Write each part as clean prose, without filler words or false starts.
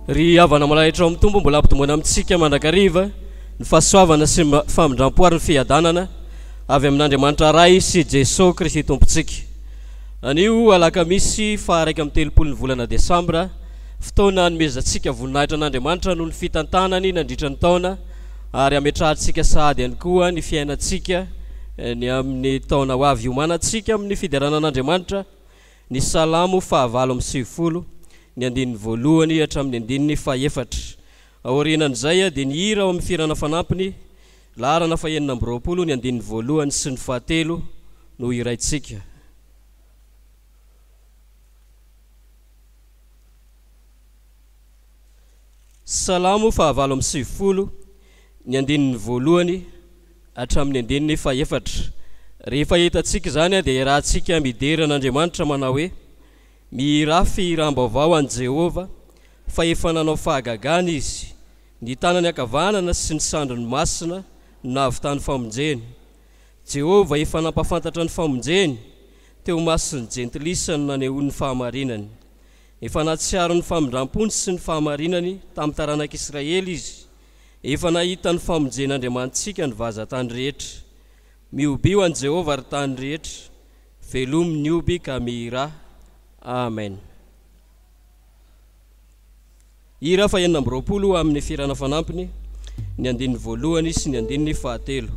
Ry avana malaitra amin'ny tombo mbola ampitomboana amintsika mandrakariva ny fahasoavana sy famindram-poary ny fiadanana avy amin'Andriamanitra Ray sy Jesosy Kristy tompontsika. Anio alakamisy faha-1 amin'ny 30 ny volana Desambra, fotoana nomezantsika voninahitra an'Andriamanitra noho ny fitantanany nandritra ny taona ary ametrahantsika sahady ihany koa ny fiainantsika ny amin'ny taona ho avy iomanantsika amin'ny fiderana an'Andriamanitra. Ny Salamo fahavalo amin'ny 70 ny andininy voalohany hatramin'ny andininy fahaefatra. Aorianan'izay dia ny hira ao amin'ny firana fanampiny laharana fahaenina amby 20 ny andininy voalohany sy ny fahatelo no hiraintsika. Salamo fahavalo amin'ny 70 ny andininy voalohany hatramin'ny andininy fahaefatra. Rehefa hitantsika zany dia rahantsika midery an'Andriamanitra manao hoe: mirafy iram-baovao an Jehova, fa efa nanao fahagagana izy, ny tanany akavanana sy ny sandrony masina nahavitany famonjeny. Jehova efa nampafantatra ny famonjeny teo masony jentilisany nanehoany fahamarinany. Efa natsiaro ny famindram-pony sy ny fahamarinany tamin'ny taranak'Israely izy. Efa nahita ny famonjen'Andriamantsika ny vazatany rehetra. Miobio an Jehova ary tany rehetra, velomy ny oby ka mihira. Amen. Hira fahaenina amby 20 amin'ny firana fanampiny ny andininy voalohany sy ny andininy fahatelo.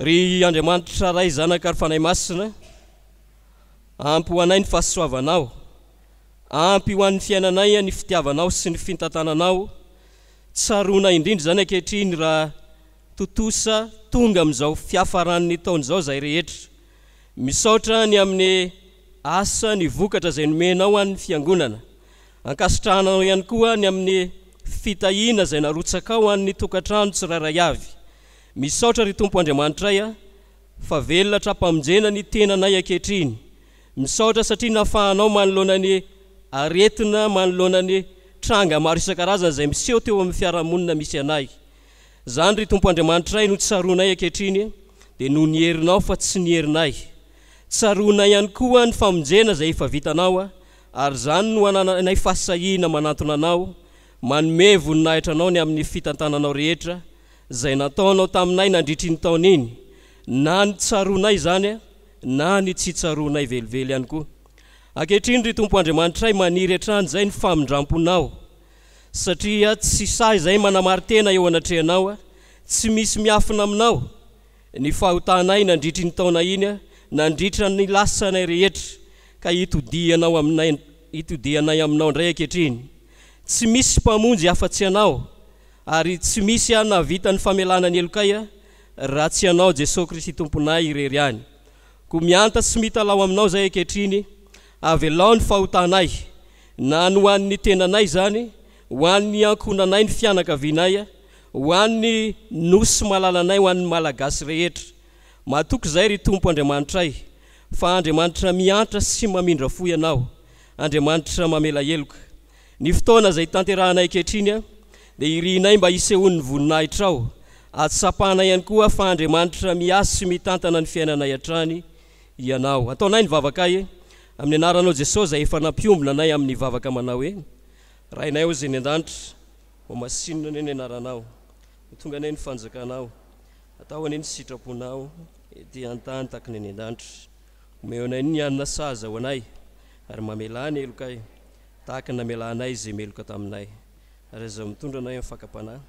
Ry Andriamanitra Ray zanaka ary fanahy masina, ampy ho anay ny fahasoavanao, ampy ho an'ny fiainanay ny fitiavanao sy ny fintantananao. Tsarona indrindra zany ankehitriny raha totosa tonga amin'izao fiafaran'ny taon'izao zay rehetra. Misaotra ny amin'ny asa ny vokatra izay nomenao an'ny fiangonana. Ankasitrahanao ihany koa ny amin'ny fitahina izay narotsaka ao an'ny tokantrano tsirairay avy. Misaotra ry Tompo Andriamanitra ia fa velona trapamonjena ny tenanay ankehitriny. Misaotra satria nafahanao manoloana ny aretina, manoloana ny tranga maro isan-karazany izay miseho teo amin'ny fiarahamonina misy anay. Zany ry Tompo Andriamanitra no tsaroanay ankehitriny dia no ny herinao fa tsy ny herinay. Tsaroanay ihany koa ny famonjena izay efa vitanao ary zany no ananay fahasahiana manantona anao, manome voninahitra anao ny amin'ny fitantananao rehetra izay nataonao taminay nandritry ny taona iny, na ny tsaroanay zany na ny tsy tsaroanay velively ihany koa. Ankehitriny ry Tompo Andriamanitra maniry hatrany izay ny famindramponao, satria tsy sahy izay manamary-tena eo anatrehanao, tsy misy miafina aminao. Ny fahotanay nandritry ny taona iny nandritra ny lasanay rehetra ka hitodianao aminay, hitodianay aminao indray ankehitriny. Tsy misy mpamonjy afa-tsy anao ary tsy misy nahavita ny famelana ny elokay raha tsy anao Jesosy Kristy Tomponay irery ihany. Koa mianta sy mitalao aminao zay ankehitriny, avelao ny fahotanay na ho an'ny tenanay zany, ho an'ny ankonanay ny fianakavianay, ho an'ny nosy malalanay, ho an'ny malagasy rehetra. Matoky zay ry Tompo Andriamanitra fa Andriamanitra miantra sy mamindra fo ianao, Andriamanitra mamela heloka. Ny fotoana izay tanterahanay ankehitriny dia irinay mba hisehon'ny voninahitra ao, atsapahanay ihany koa fa Andriamanitra miasa sy mitantana ny fiainanay hatrany ianao. Ataonay ny vavakay amin'ny anaranao Jesosy izay efa nampiombona anay amin'ny vavaka manao hoe: rainay ao izay ny an-danitra, ho masinina ny anaranao, tonga anay ny fanjakanao, atao anay ny sitraponao ety an-tany tahaka ny an-danitra. Omeo anay ny anina saza ho anay ary mamela ny elokay tahaka namelanay izay meloka taminay. Ary izao mitondra anay amin'ny fakapanahy,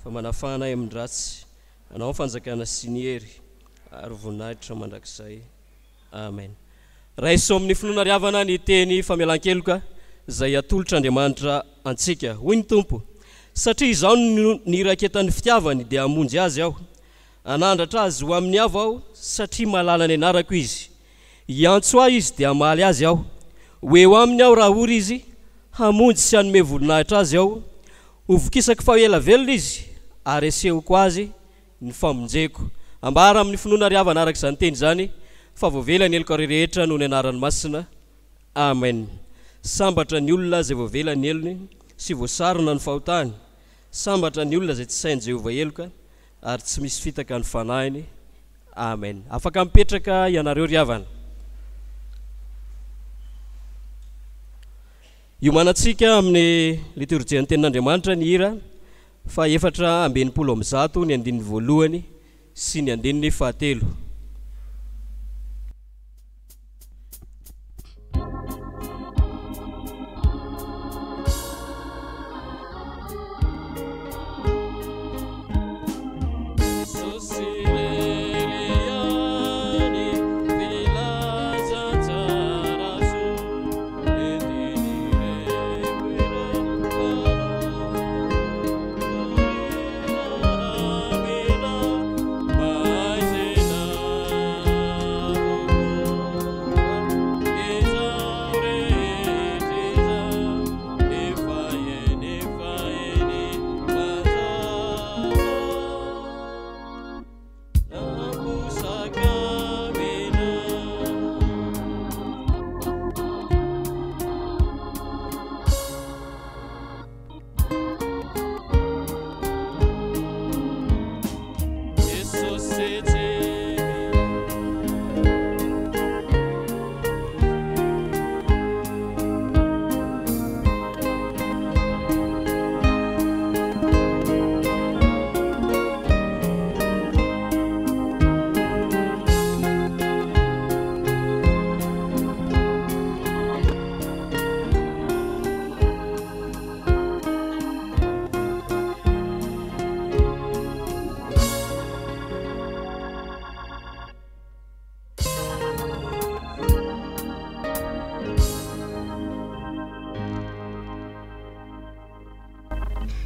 fa manafahanay amin'ny ratsy, anao fanjakana sy ny hery ary voninahitra mandrakizay. Amen. Raiso amin'ny finoana riavana ny teny famelan-keloka izay atolotra Andriamanitra antsika. Hoy ny Tompo: satria izao ny raketan'ny fitiavany dia hamonjy azy aho, anandratra azy ho amin'ny avo aho, satria mahalala ny anarako izy. Iantso ahy izy dia hamaly azy aho, hoeo aminy aho raha ory izy, hamonjy sy hanome voninahitra azy aho. Hovokisako fa ela velona izy ary asehoko azy ny famonjeko. Ambara amin'ny finoana riavana araka izany teny zany, fa voavela ny eloko rehetra noho ny anaran'ny Masina. Amen. Sambatra ny olona izay voavela ny elony sy voasarona ny fahotany, sambatra ny olona izay tsy sain'i Jehovah eloka ary tsy misy fitaka ny fanahiny. Amen. Afaka mipetraka ianareo riavana. Iomanantsika amin'ny liturjian'ny tenin'Andriamanitra ny hira fa 480 ny andininy voalohany sy ny andininy fahatelo.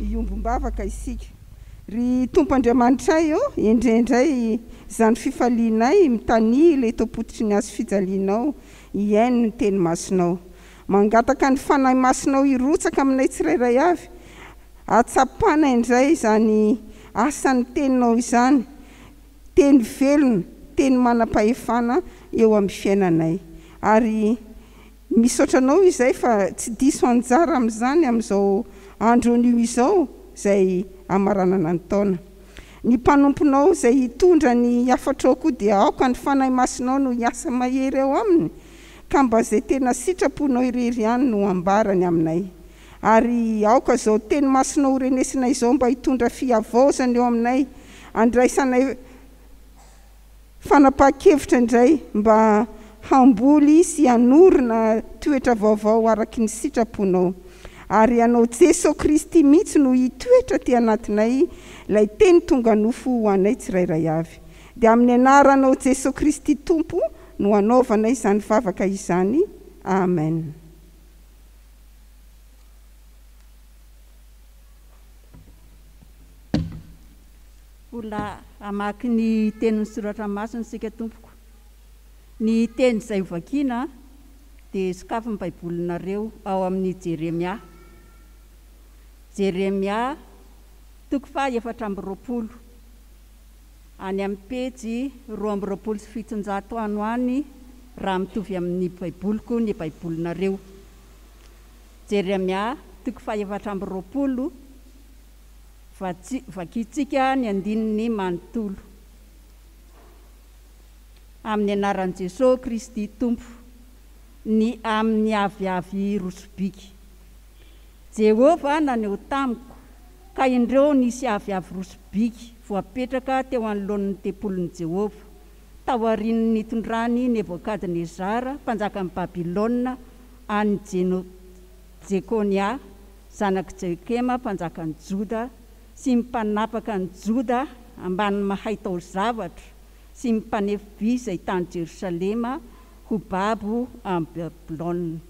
Iombom-bavaka isika ry Tompo Andriamanitra io indrindray zany fifalianay mitany ilay tao-pototry ny azo fijalianao iaino ny teny masinao, mangataka ny fanahy masinao irotsaka aminay tsirairay avy atsapana indray zany asan'ny teninao izany, teny velona, teny manam-pahefana eo amin'ny fiainanay. Ary misaotranao izay fa tsy diso anjara amin'izany amin'izao andron'io izao izay amaranana ny taona. Ny mpanomponao izay hitondra ny afatrao koa dia aoka ny fanahy masinao no hiasa mahery eo aminy, ka mba izay tena sitraponao irery ihany no ambarany aminay. Ary aoka zao teny masinao horenesinay izao mba hitondra fiavaozana eo aminay, andraisanay fanapahan-kevitra indray mba hamboly sy hanorina toetra vaovao araky ny sitraponao. Ary anao Jesosy Kristy mihitsy no hitoetra ty anatinay ilay teny tonga nofo ho anay tsirairay avy. Dia amin'ny anaranao Jesosy Kristy Tompo no hanaovanay izany vavaka izany. Amen. Ola amaky ny tenin'ny soratra masina sika tompoko. Ny teny izay hovakiana dia sokafin'ny baibolinareo ao amin'ny Jeremia. Jeremia 4:20 any amin'ny pejy 227 ano any raha mitovy amin'ny baiboliko ny baibolinareo. Jeremia 4:20 vakitsika ny andininy manontolo. Amin'ny anaran'i Jesosy Kristy Tompo, ny amin'ny aviavy rosobiky. Jehova naneho tamiko, ka indreo nisy aviavy rosobiky voapetraka teo anoloan'ny tempolon'i Jehova, taorian'ny nitondrany Nebokadnezara, mpanjakan'ny Babilôna, any Jekonia, zanaky Jekema, mpanjakan'ny Joda, sy mpanapaka ny Joda ambany mahay tao zavatra, sy mimpanefi izay tany Jerosalema ho babo amin'ny Babilôna.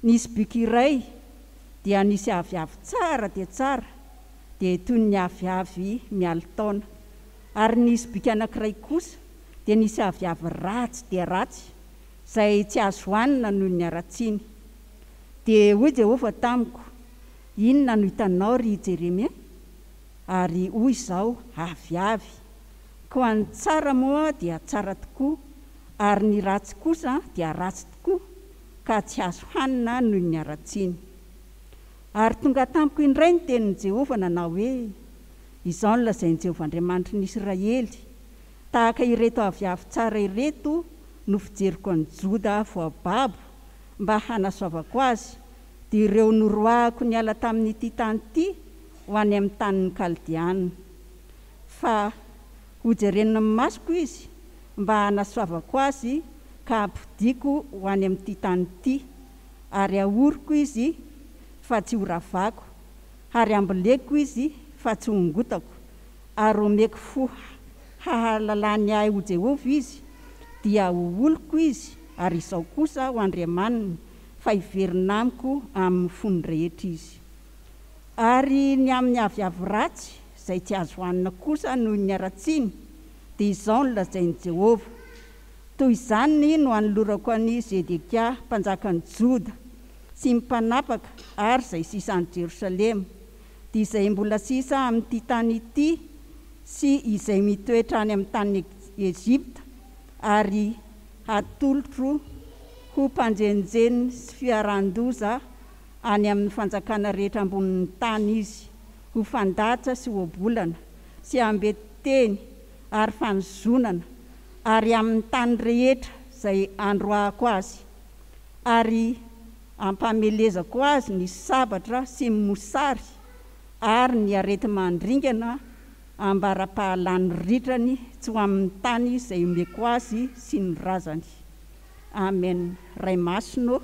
Nisy biky iray dia nisy aviavy tsara dia tsara, dia toy ny aviavy mialy taona. Ary nisy biky anankiray kosa dia nisy aviavy ratsy dia ratsy, izay tsy azo hohanina noho ny aratsiny. Dia hoy Jehova tamiko, inona no hitanao ry Jeremia? Ary hoy izao, aviavy. Ko any tsara moa dia tsara tokoa, ary ny ratsy kosa dia ratsy tokoa, ka tsy azo hanina noho ny aratsiny. Ary tonga tamiko indray ny tenin'i Jehova nanao hoe, izao no lazain'i Jehova Andriamanitry ny Israely, tahaka ireto aviavy tsara ireto no fijeriko any Joda voababo mba hanasoavako azy, dia ireo noroahako niala tamin'ity tany ity ho any amin'ny tanin'ny Kaldiana. Fa hojerenina amin'ny masoko izy mba hanasoavako azy, ka ampidiko ho any amin'ity tany ity, ary ahoriko izy fa tsy horavako, ary amboleko izy fa tsy hongotako, ary omeko fo hahalalany ahy ho Jehova izy, dia ho oloko izy, ary izao kosa ho Andriamanina, fa hiverina amiko amin'ny fony rehetra izy. Ary ny amin'ny aviavy ratsy izay tsy azo hohanina kosa noho ny aratsiny, dia izao no lazain'i Jehova, toy izany no anolorako an'i Zedekia, mpanjakan'ny Joda, sy mpanapaka ary izay sisa any Jerosalema, dia izay mbola sisa amin'ity tany ity sy izay mitoetra any amin'ny tany Ezipta, ary atolotro ho mpanjenjeny sy fiaran-doza any amin'ny fanjakana rehetra ambonin'ny tany izy, ho fandatsa sy hoabolana, sy ambetiteny ary fanozonana, ary amin'ny tany rehetra izay androahako azy, ary ampamelezako azy ny sabatra sy mosary, ary ny arety mandringana ambara-pahalan'ny ritrany tsy ho amin'ny tany izay omeko azy sy ny razany. Amen. Ray masino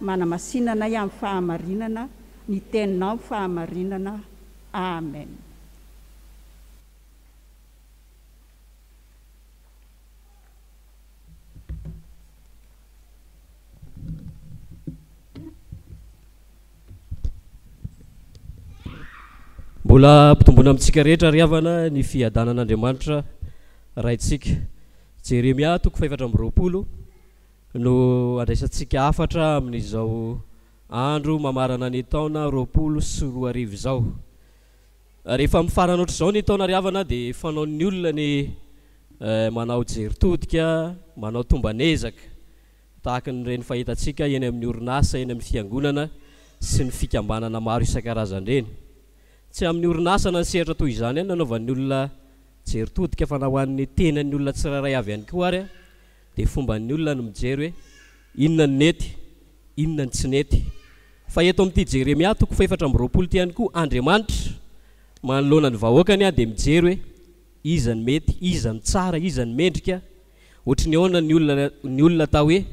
manamasinana amin'ny fahamarinana, ny teninao amin'ny fahamarinana. Amen. Mbola mpitombona amintsika rehetra riavana ny fiadanan'Andriamanitra raitsika. Jeremia 4:20 no andraisantsika afatra amin'izao andro mamarana ny taona 20 sy 20 izao. rehefa mifarana ohatr'izao ny taona riavana dia fanaon'ny olona ny manao jeritodika, manao tombanezaka tahaka nyreny fahitantsika eny amin'ny orinasa, eny amin'ny fiangonana sy ny fikambanana maro isan-karazan-dreny. Tsy amin'ny orinasa na ny sehatra toy izany ihany nanaovan'ny olona jeritodika fa na ho an'ny tenan'ny olona tsirairay avy ihany koa ary dia fomban'ny olona no mijery hoe inona ny nety, inona ny tsy nety. Fa eto amin'ity Jeremia 4:20 ty ihany koa Andriamanitra manoloana ny vahoakany dia mijery hoe iza ny mety, iza ny tsara, iza ny mendrika. Ohatry ny ahoana ny olona atao hoe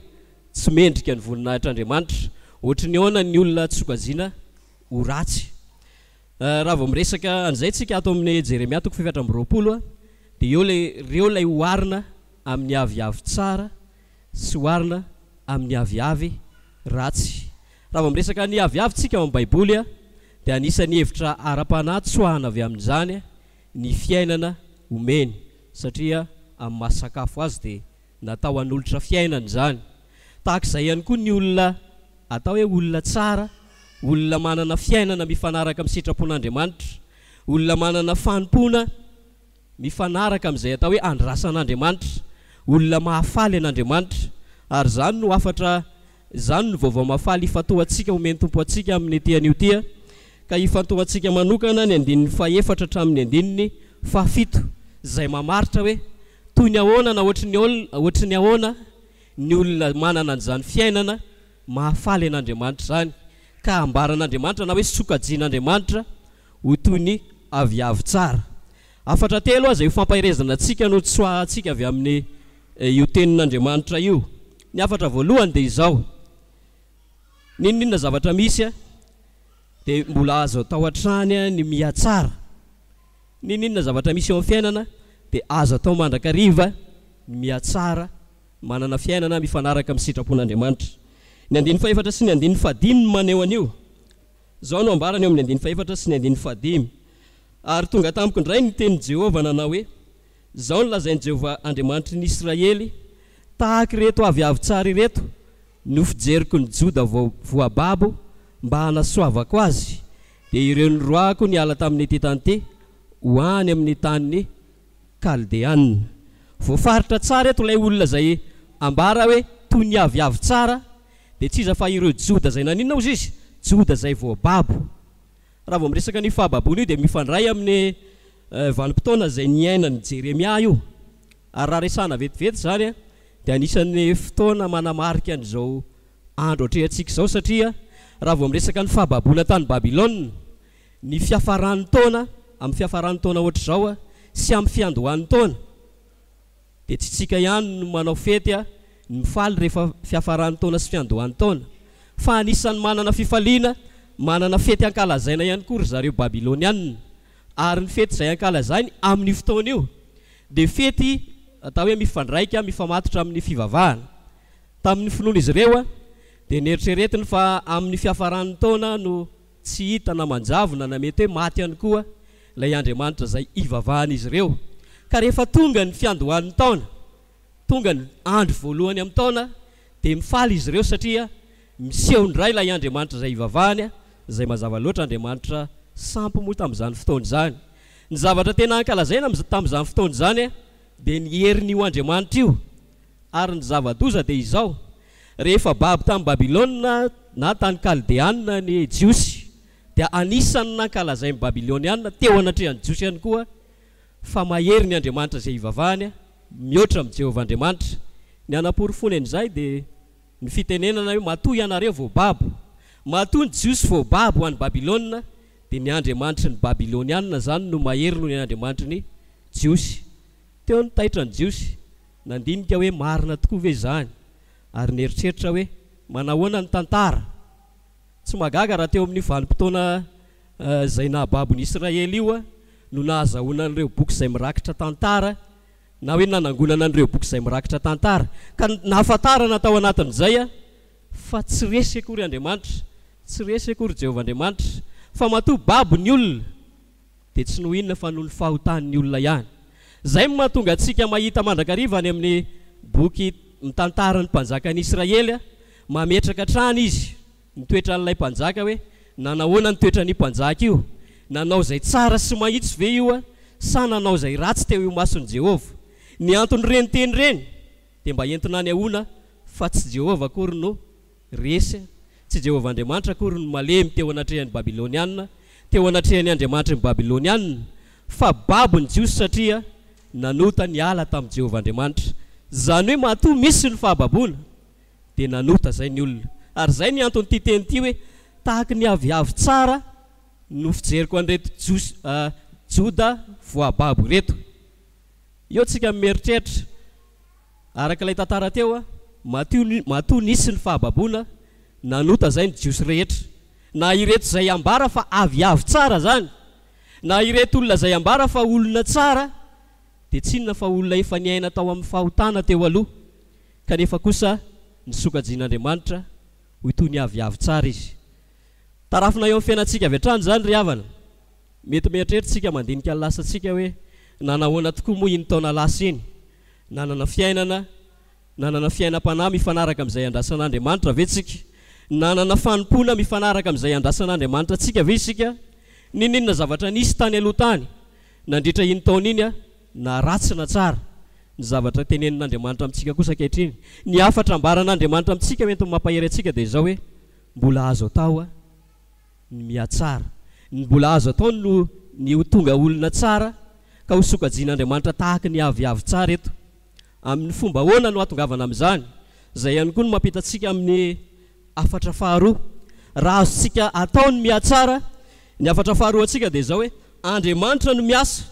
tsy mendrika ny voninahitr'Andriamanitra, ohatry ny ahoana ny olona tsokaziana ho ratsy. Raha vao miresaka an'izay tsika ato amin'ny Jeremia 4:20 dia ireo lay hoarina amin'ny aviavy tsara sy hoarina amin'ny aviavy ratsy. Raha vao miresaka ny aviavy tsika amin'ny Baiboly dia anisan'ny hevitra ara-panahy tsoahana avy amin'izany ny fiainana omeny, satria amin'ny mahasakafo azy dia natao an'olotra fiainana izany. Tahak'izay ihany koa ny olona atao hoe olona tsara, olona manana fiainana mifanaraka amin'ny sitrapon'Andriamanitra, olona manana fanompona mifanaraka amin'izay atao hoe andrasan'Andriamanitra, olona mahafaly an'Andriamanitra. Ary izany no afatra, izany no vaovao mahafaly ifantohantsika omeny tompo antsika amin'ny tian'io tia, ka ifantohantsika manokana ny 14 hatramin'ny 17 izay mamaritra hoe toy ny ahoana na ohatry ny ahoana ny olona manana an'izany fiainana mahafaly an'Andriamanitra izany, ka ambaran'Andriamanitra na hoe sokajian'Andriamanitra ho toy ny aviavy tsara. Afatra telo aza io fampahirezana antsika no tsoahantsika avy amin'ny io tenin'Andriamanitra io. Ny afatra voalohany dia izao: ninona zavatra misy dia mbola azo atao hatrany ny mihatsara. Ninona zavatra misy eo amin'ny fiainana dia azo atao mandrakariva ny mihatsara, manana fiainana mifanaraka amin'ny sitrapon'Andriamanitra. Ny 14 sy ny 15 maneho an'io. Izao no ambarany eo amin'ny 14 sy ny 15. Ary tonga tamiko indray ny tenin'i Jehovah nanao hoe izao no lazain'i Jehovah Andriamanitry ny Israely: tahaka ireto aviavy tsara ireto no fijeriko ny Joda voababo mba hanasoavako azy, dia ireo ny roako ny ala tamin'ny ity tany ity ho any amin'ny tanin'ny Kaldeanina. Voafaritra tsara eto ilay olona izay ambara hoe toy ny aviavy tsara, dia tsy iza fa ireo Joda izay naninona ozy izy? Joda izay voababo. Raha vao miresaka ny fahababona io dia mifandray amin'ny vanim-potoana izay niainan'ny Jeremia io. Ary raha resana vetivety izany dia anisan'ny fotoana manamarika an'izao andro atrehantsika izao, satria raha vao miresaka ny fahababona tany Babilôna, ny fiafaran'ny taona amin'ny fiafaran'ny taona ohatr'izao sy amin'ny fiandohan'ny taona dia tsy tsika ihany no manao fety ny mifaly rehefa fiafaran'ny taona sy fiandohan'ny taona, fa anisan'ny manana fifaliana, manana fety ankalazaina ihany koa ry zareo Babilônianina. Ary ny fety izay ankalazainy amin'ny fotoana io dia fety atao hoe mifandraika, mifamatotra amin'ny fivavahana. Tamin'ny finoana izy ireo dia nieritreretiny fa amin'ny fiafaran'ny taona no tsy hita na manjavona na mety hoe maty ihany koa ilay Andriamanitra izay ivavahana izy ireo. Ka rehefa tonga ny fiandohan'ny taona, tonga ny andro voalohany amin'ny taona, dia mifaly izy ireo, satria miseho indray ilay Andriamanitra izay ivavahany, izay mazava loatra Andriamanitra sampy moa tamin'izany fotoana izany. Ny zavatra tena ankalazaina tamin'izany fotoana izany dia ny herin'io Andriamanitra io. Ary ny zava-doza dia izao: rehefa babo tamin'ny Babilôna na tany Kaldeanina ny Jiosy, dia anisan'ny nankalazain'ny Babilônianina teo anatrehan'ny Jiosy ihany koa fa mahery ny Andriamanitra izay ivavahany mihoatra amin'ny Jehovah Andriamanitra. Ny anaporofony an'izay dia ny fitenenana hoe matoy ianareo voababo, matoy ny Jiosy voababo ho an'ny Babilôna, dia ny Andriamanitry ny Babilônianina zany no mahery noho ny Andriamanitry ny Jiosy. Teo ny taitra ny Jiosy, nandinika hoe marina tokoa ve izany, ary nieritreritra hoe manahoana ny tantara. Tsy magaga raha teo amin'ny vanim-potoana izay nahababon'ny Israely io no nahazahoana an'ireo boky izay mirakitra tantara, na hoe nanangonana an'ireo boky izay mirakitra tantara, ka nahafantarana tao anatin'izay fa tsy resy akory Andriamanitra, tsy resy akory Jehovah Andriamanitra, fa matoa babo ny olona dia tsy no inona fa noho ny fahotan'ny olona ihany. Izay no mahatonga antsika mahita mandrakariva any amin'ny boky mitantaran'ny mpanjakan'ny Israely, mametraka hatrany izy ny toetran'ilay mpanjaka hoe nanahoana ny toetran'ny mpanjaka io, nanao izay tsara sy mahitsy ve io a sa nanao izay ratsy teo io mason'i Jehova. Ny antony reny teny reny dia mba entina ny ahoana fa tsy Jehova akory no resy, tsy Jehova Andriamanitra akory no malemy teo anatrehan'ny Babiloniana, teo anatrehan'ny Andriamanitra ny Babiloniana, fa babony Jiosy satria nanota ny ala tamin'i Jehova Andriamanitra. Zany hoe matoa misy ny fahababoana dia nanota zay ny olona. Ary zay ny antony ty teny ty hoe tahaka ny aviavy tsara no fijeriko an'ireto Joda voababo reto. Eo tsika mieritreritra araka ilay tantara teo a matoa nisy ny fahababoana nanota zay ny Jiosy rehetra. Na ireto zay ambara fa aviavy tsara zany, na ireto olona zay ambara fa olona tsara, dia tsinona fa olona efa niaina tao amin'ny fahotana teo aloha, kanefa kosa ny sokajian'Andriamanitra ho toy ny aviavy tsara izy. Tarafina eo amin'ny fiainantsika avy hatrany zany ry havana. Mety mieritreritsika mandinika ny lasantsika hoe nanahoana tokoa moa iny taona lasa iny, nanana fiainam-panahy mifanaraka amin'izay andrasan'Andriamanitra ve tsika, nanana fanompona mifanaraka amin'izay andrasan'Andriamanitra tsika ve isika. Ninona zavatra nisy tany aloha tany nandritra iny taona iny a na ratsy na tsara, ny zavatra tenenin'Andriamanitra amintsika kosa ankehitriny, ny afatra ambaran'Andriamanitra amintsika mety mampahery antsika dia izao hoe mbola azo atao a ny mihatsara, mbola azo atao no ny ho tonga olona tsara ka ho sokajian'Andriamanitra tahaka ny aviavy tsara eto. Amin'ny fomba ahoana no hatongavana amin'izany? Zay ihany koa no mampitatsika amin'ny afatra faharoa. Raha azontsika atao ny mihatsara, ny afatra faharoa antsika dia izao hoe Andriamanitra no miasa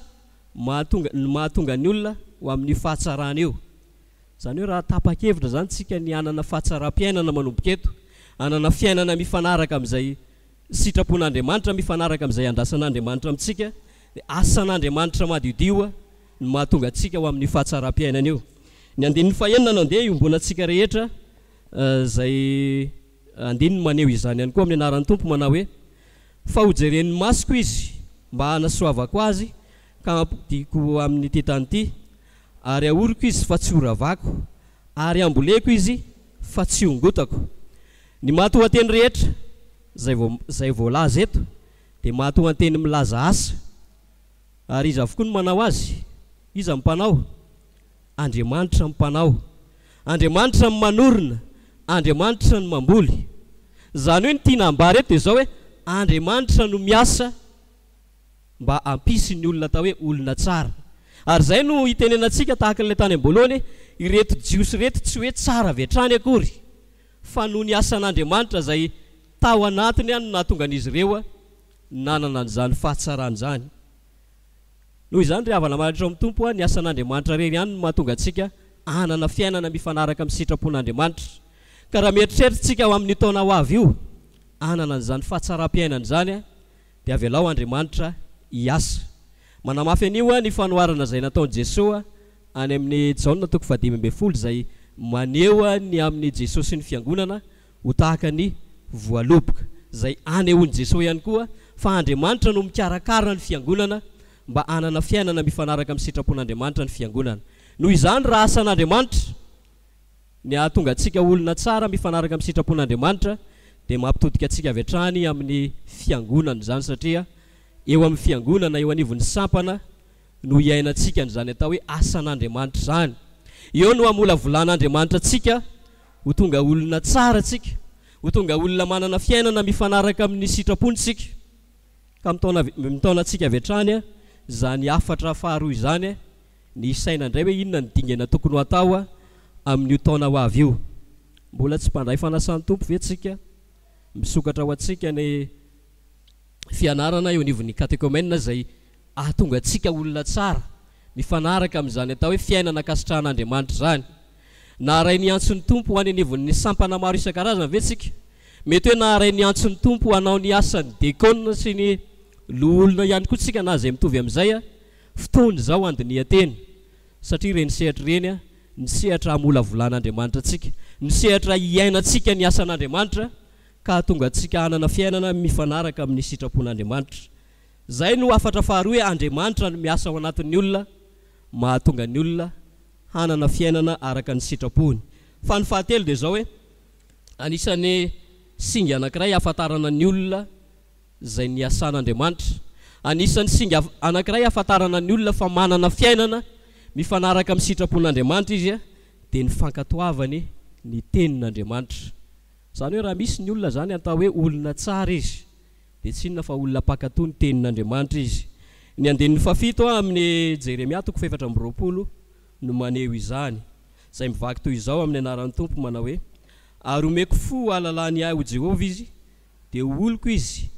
mahatonga ny olona ho amin'ny fahatsarana eo. Zany hoe raha tapa-kevitra zany tsika ny anana fahatsaram-piainana manomboka eto, anana fiainana mifanaraka amin'izay sitrapon'Andriamanitra, mifanaraka amin'izay andrasan'Andriamanitra amintsika, dia asan'Andriamanitra madiodio no mahatonga antsika ho amin'ny fahatsaram-piainana eo. Ny andininy fahenina nandeha iombonantsika rehetra zay andininy maneho izany ihany koa amin'ny anaran'ny Tompo manao hoe fa hojeren'ny masoko izy mba hanasoavako azy ka hampidiko amin'ny ity tany ity, ary ahoriko izy fa tsy horavako, ary amboleko izy fa tsy hongotako. Ny mahatoa-teny rehetra zay voalaza eto dia mahatoa-teny milaza asa, ary izy avokoa no manao azy. Iza mpanao? Andriamanitra mpanao, Andriamanitra ny manorina, Andriamanitra ny mamboly. Zany hoe ny tiana ambara eto dia izao hoe Andriamanitra no miasa mba hampisy ny olona atao hoe olona tsara. Ary zay no hitenenantsika tahaka n'ilay tany am-boalohany, ireto Jiosy reto tsy hoe tsara avy hatrany akory, fa no ny asan'Andriamanitra zay tao anatiny any no nahatonga an'izy ireo nanana an'izany fahatsarany zany. Noho izany ry havana maritra amin'ny Tompo, ny asan'Andriamanitra rery ihany no mahatonga antsika hanana fiainana mifanaraka amin'ny sitrapon'Andriamanitra. Ka raha mieritreritsika ho amin'ny taona ho avy io hanana an'izany fahatsaram-piainana zany dia avy alao Andriamanitra hiasa. Manamafy an'io ny fanoharana izay nataon'i Jesosy any amin'ny Jaona 5:20 izay maneho ny amin'ny Jesosy sy ny fiangonana ho tahaka ny voaloboka, izay anehoan'i Jesosy ihany koa fa Andriamanitra no mikarakara ny fiangonana mba hanana fiainana mifanaraka amin'ny sitrapon'Andriamanitra ny fiangonana. Noho izany raha asan'Andriamanitra ny ahatonga antsika olona tsara mifanaraka amin'ny sitrapon'Andriamanitra dia mampitodika antsika avy hatrany amin'ny fiangonana zany, satria eo amin'ny fiangonana eo anivon'ny sampana no iainantsika n'izany atao hoe asan'Andriamanitra zany. Eo no hamola volan'Andriamanitra antsika ho tonga olona tsara antsika, ho tonga olona manana fiainana mifanaraka amin'ny sitrapontsika. Ka mitaonantsika avy hatrany zany afatra faharoa izany ny isaina indray hoe inona ny dingana tokony ho atao amin'io taona ho avy io. Mbola tsy mpandray fanasan'ny Tompo ve tsika misokatra ho antsika ny fianarana eo anivon'ny katekômena izay ahatonga antsika olona tsara mifanaraka amin'izany atao hoe fiainana kasitrahan'Andriamanitra zany. Naharay ny antson'ny Tompo ho any anivon'ny sampana maro isan-karazany ve tsika? Mety hoe naharay ny antson'ny Tompo hanao ny asan'ny dekôna sy ny loolona ihany koa tsika na izay mitovy amin'izay fotoana izao andinihan-teny, satria reny sehatra reny ny sehatra hamola volan'Andriamanitra antsika, ny sehatra hiainantsika ny asan'Andriamanitra ka hatonga antsika hanana fiainana mifanaraka amin'ny sitrapon'Andriamanitra. Zay no afatra faharoa hoe Andriamanitra no miasa ao anatin'ny olona mahatonga ny olona hanana fiainana araka ny sitrapony. Fa ny fahatelo dia izao hoe anisan'ny singa anankiray ahafantarana ny olona izay ny asan'Andriamanitra. Anisan'ny singa anankiray ahafantarana ny olona fa manana fiainana mifanaraka amin'ny sitrapon'Andriamanitra izy dia ny fankatoavany ny tenin'Andriamanitra. Zany hoe raha misy ny olona zany atao hoe olona tsara izy dia tsy inona fa olona mpankatoa ny tenin'Andriamanitra izy. Ny andinin'ny fafito amin'ny Jeremia 4:20 no maneho izany, izay mivaky toy izao amin'ny anaran'ny Tompo manao hoe: ary omeko fo ahalalany ahy ho Jehovah izy, dia oloko izy,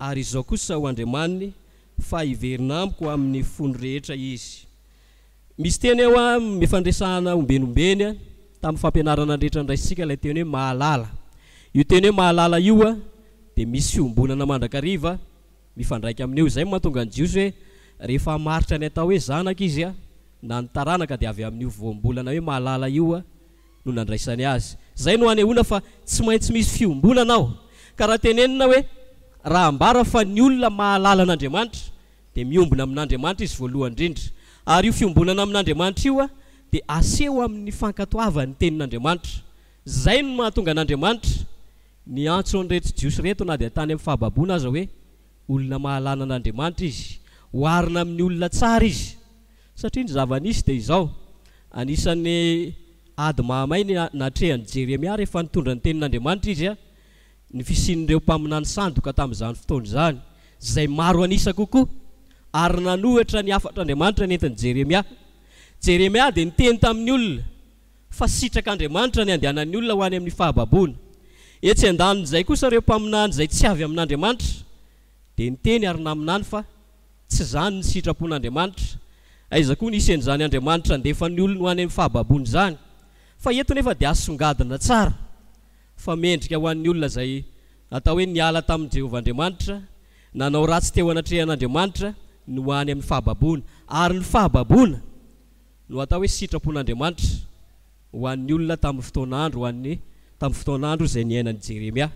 ary izao kosa ho andriamaniny, fa hiverina amiko amin'ny fony rehetra izy. Misy teny eo mifandresahana ombenombeny tamin'ny fampianarana rehetra ndraisika ilay teny hoe mahalala. Io teny hoe mahalala io dia misy fiombonana mandrakariva mifandraika amin'io. Izay mahatonga ny jiosy hoe rehefa maritra ny atao hoe zanaka izy na ny taranaka dia avy amin'io voambolana hoe mahalala io no nandraisany azy. Zay no anehoana fa tsy maintsy misy fiombonana ao. Ka raha tenenina hoe raha ambara fa ny olona mahalala an'Andriamanitra dia miombona amin'Andriamanitra izy voalohany indrindra. Ary io fiombonana amin'Andriamanitra io dia aseho amin'ny fankatoavany tenin'Andriamanitra. Zay no mahatonga an'Andriamanitra ny antso an'ireto jiosy reto na dia tany amin'ny fahababoana aza hoe olona mahalala an'Andriamanitra izy, oharina amin'ny olona tsara izy. Satria ny zava-nisy dia izao, anisan'ny ady mahamay ny natrehan'ny Jeremia rehefa nitondra ny tenin'Andriamanitra izy ny fisian'ireo mpaminany sandoka tamin'izany fotoana izany, izay maro anisa kokoa, ary nanohitra ny afatr'Andriamanitra nentin'ny Jeremia. Jeremia dia niteny tamin'ny olona fa sitrak'Andriamanitra ny andehanan'ny olona ho any amin'ny fahababoana. Etsy andanin'izay kosa ireo mpaminany izay tsy avy amin'Andriamanitra dia niteny ary naminany fa tsy zany ny sitrapon'Andriamanitra. Aiza koa nisy an'izany Andriamanitra andefan'ny olona ho any amin'ny fahababoana izany. Fa eto nefa dia asongadina tsara fa mendrika ho an'ny olona izay atao hoe niala tamin'i Jehovah Andriamanitra, nanao ratsy teo anatrehan'Andriamanitra no ho any amin'ny fahababoana. Ary ny fahababoana no atao hoe sitrapon'Andriamanitra ho an'ny olona tamin'ny fotoan'andro, tamin'ny fotoan'andro izay niainan'i Jeremia.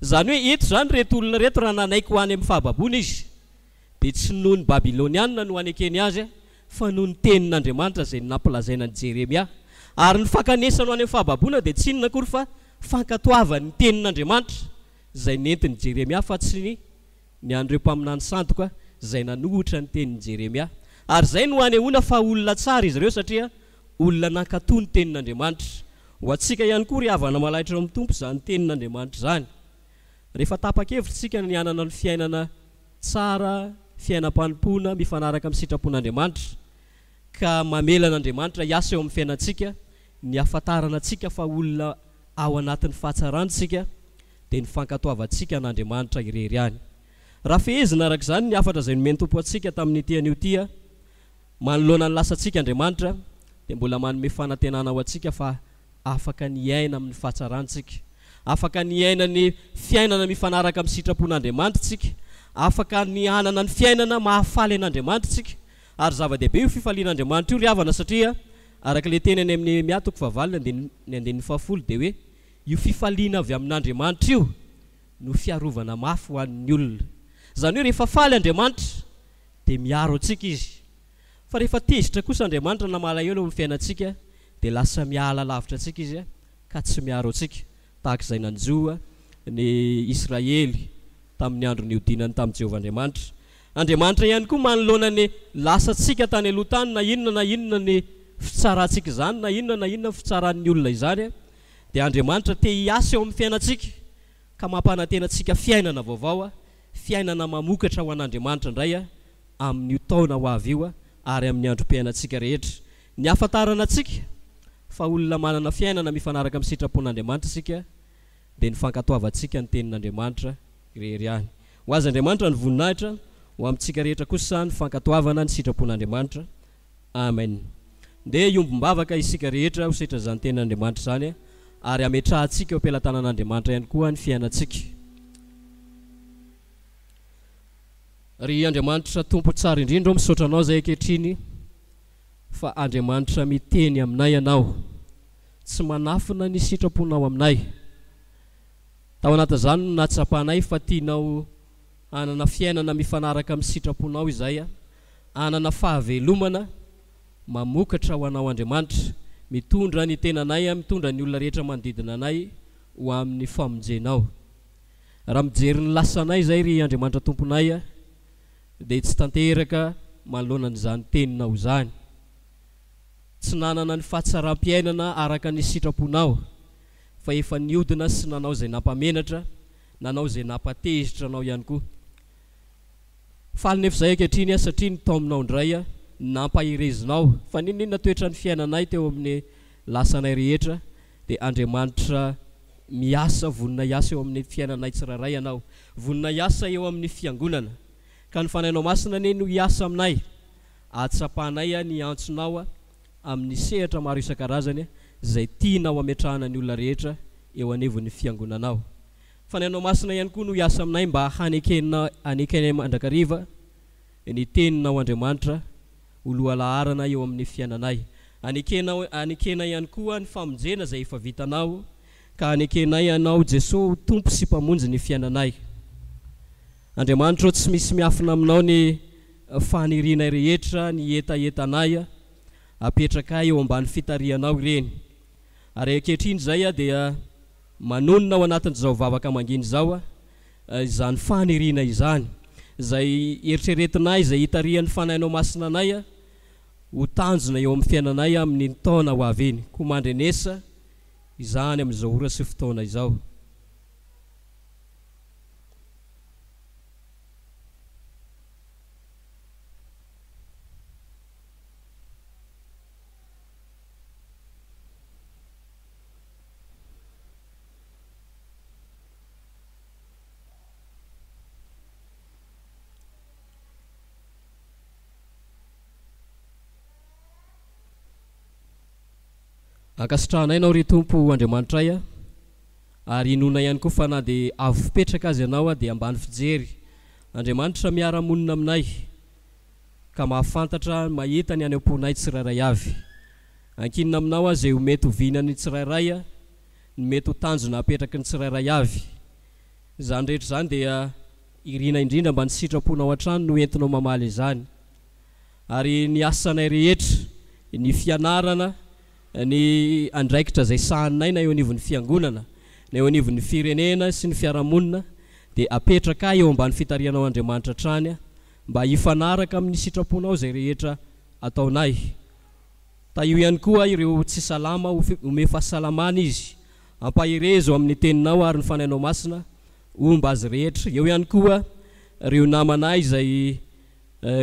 Zany hoe eto zany reto olona reto raha nanaiky ho any amin'ny fahababoana izy dia tsy noho ny Babiloniana no anekeny azy fa noho ny tenin'Andriamanitra izay nampilazainan'i Jeremia. Ary ny fankanesany ho any amin'ny fahababoana dia tsy inona akory fa fankatoavany tenin'Andriamanitra izay nentin'i Jeremia, fa tsy ny an'ireo mpaminany sandoka izay nanohitra ny tenin'i Jeremia. Ary zay no anehoana fa olona tsara izy ireo satria olona nankatoa ny tenin'Andriamanitra. Ho antsika ihany koa ry havana malaitra amin'ny Tompo izany tenin'Andriamanitra izany. Rehefa tapa-kevitra isika ny anana ny fiainana tsara, fiainam-panompona mifanaraka amin'ny sitrapon'Andriamanitra, ka mamela an'Andriamanitra hiasa eo amin'ny fiainantsika, ny ahafantarana antsika fa olona ao anatin'ny fahatsarantsika dia ny fankatoavantsika an'Andriamanitra irery any. Raha fehezina araka izany ny afatra izay nomeny Tompo antsika tamin'ny tian'io tia, manoloana ny lasantsika Andriamanitra dia mbola manome fanantenana ho antsika fa afaka ny aina amin'ny fahatsarantsika, afaka ny aina ny fiainana mifanaraka amin'ny sitrapon'Andriamanitra tsika, afaka ny anana ny fiainana mahafaly an'Andriamanitra tsika. Ary zava-dehibe io fifalian'Andriamanitra io ry havana satria araka ilay teny any amin'ny Nehemia 4:9 dia hoe io fifaliana avy amin'Andriamanitra io no fiarovana mafy ho an'ny olona. Zany hoe rehefa faly Andriamanitra dia miaro antsika izy, fa rehefa tezitra kosa Andriamanitra na malahelo amin'ny fiainantsika dia lasa miala lavitra antsika izy ka tsy miaro antsika, tahaka izay nanjoa ny Israely tamin'ny andro niodinany tamin'i Jehovah Andriamanitra. Andriamanitra ihany koa manoloana ny lasantsika tany aloha tany, na inona ny fitsarantsika izany, na inona ny fitsaran'ny olona izany dia Andriamanitra te hiasa eo amin'ny fiainantsika ka mampanantenantsika fiainana vaovao, fiainana mamokatra ho an'Andriamanitra indray amin'io taona ho avy io ary amin'ny androm-piainantsika rehetra. Ny ahafantarana antsika fa olona manana fiainana mifanaraka amin'ny sitrapon'Andriamanitra isika dia ny fankatoavantsika ny tenin'Andriamanitra irery any. Ho azy Andriamanitra ny voninahitra, ho amintsika rehetra kosa ny fankatoavana ny sitrapon'Andriamanitra. Amen. Dia iombom-bavaka isika rehetra ho setra izany tenin'Andriamanitra izany ary ametrahantsika eo am-pelatanan'Andriamanitra ihany koa ny fiainantsika. Ry Andriamanitra Tompo tsara indrindra misaotra anao izay ankehitriny fa Andriamanitra miteny aminay ianao, tsy manafina ny sitraponao aminay. Tao anatin'izany no natsapanay fa tianao anana fiainana mifanaraka amin'ny sitraponao izay, anana fahavelomana mamokatra ho anao Andriamanitra, mitondra ny tenanay, mitondra ny olona rehetra manodidina anay ho amin'ny famonjenao. Raha mijery ny lasanay izay ry Andriamanitra Tomponay dia tsy tanteraka manoloanan'izany teninao izany. Tsy nanana ny fahatsaram-piainana araka ny sitraponao, fa efa niodina sy nanao izay nampamenatra, nanao izay nampatezitra anao ihany koa. Faly nefa izay ankehitriny satria ny taominao indray nampahirezinao fa ninona toetra ny fiainanay teo amin'ny lasanay rehetra, dia Andriamanitra miasa vonina iasa eo amin'ny fiainanay tsirairay ianao, vonina iasa eo amin'ny fiangonana, ka ny fanainao masina ne no hiasa aminay, atsapanay ny antsonao amin'ny sehatra maro isan-karazany izay tianao ametrahana ny olona rehetra eo anevon'ny fiangonanao. Fanainao masina ihany koa no hiasa aminay mba hanekenay mandrakariva ny teninao Andriamanitra ho lohalaharana eo amin'ny fiainanay. Anekena ihany koa ny famonjena izay efa vitanao, ka anekenay ianao Jesosy tompo sy mpamonjy ny fiainanay. Andriamanitra tsy misy miafina aminao ny fanirianay rehetra, ny etaetanay apetraka eo ambany fitarianao ireny. Ary ankehitriny izay dia manonona ao anatin'izao vavaka manginy izao izany faniriana izany, izay eritreretinay izay hitarian'ny fanainao masina anay ho tanjona eo amin'ny fiainanay amin'ny taona ho avy eny. Koa mandrenesa izany amin'izao ora sy fotoana izao. Ankasitrahanay ianao ry Tompo Andriamanitra ary inona ihany koa fa na dia avo fipetraka azy ianao dia ambany fijery. Andriamanitra miara-monina aminay ka mahafantatra mahita ny any am-ponay tsirairay avy. Ankinina aminao izay ho mety ho vinany tsirairay, ny mety ho tanjona apetraky ny tsirairay avy. Izany rehetra izany dia irina indrindra mba ny sitraponao an-trano no entinao mamaly izany. Ary ny asanay rehetra, ny fianarana, ny andraikitra izay sahaninay na eo anivon'ny fiangonana, na eo anivon'ny firenena sy ny fiarahamonina, dia apetraka eo ambany fitarianao Andriamanitra trany mba hifanaraka amin'ny sitraponao izay rehetra ataonay. Io ihany koa ireo tsy salama ome fahasalamana izy, ampahirezo amin'ny teninao ary ny fanainao masina omba azy rehetra. Eo ihany koa ireo namanay izay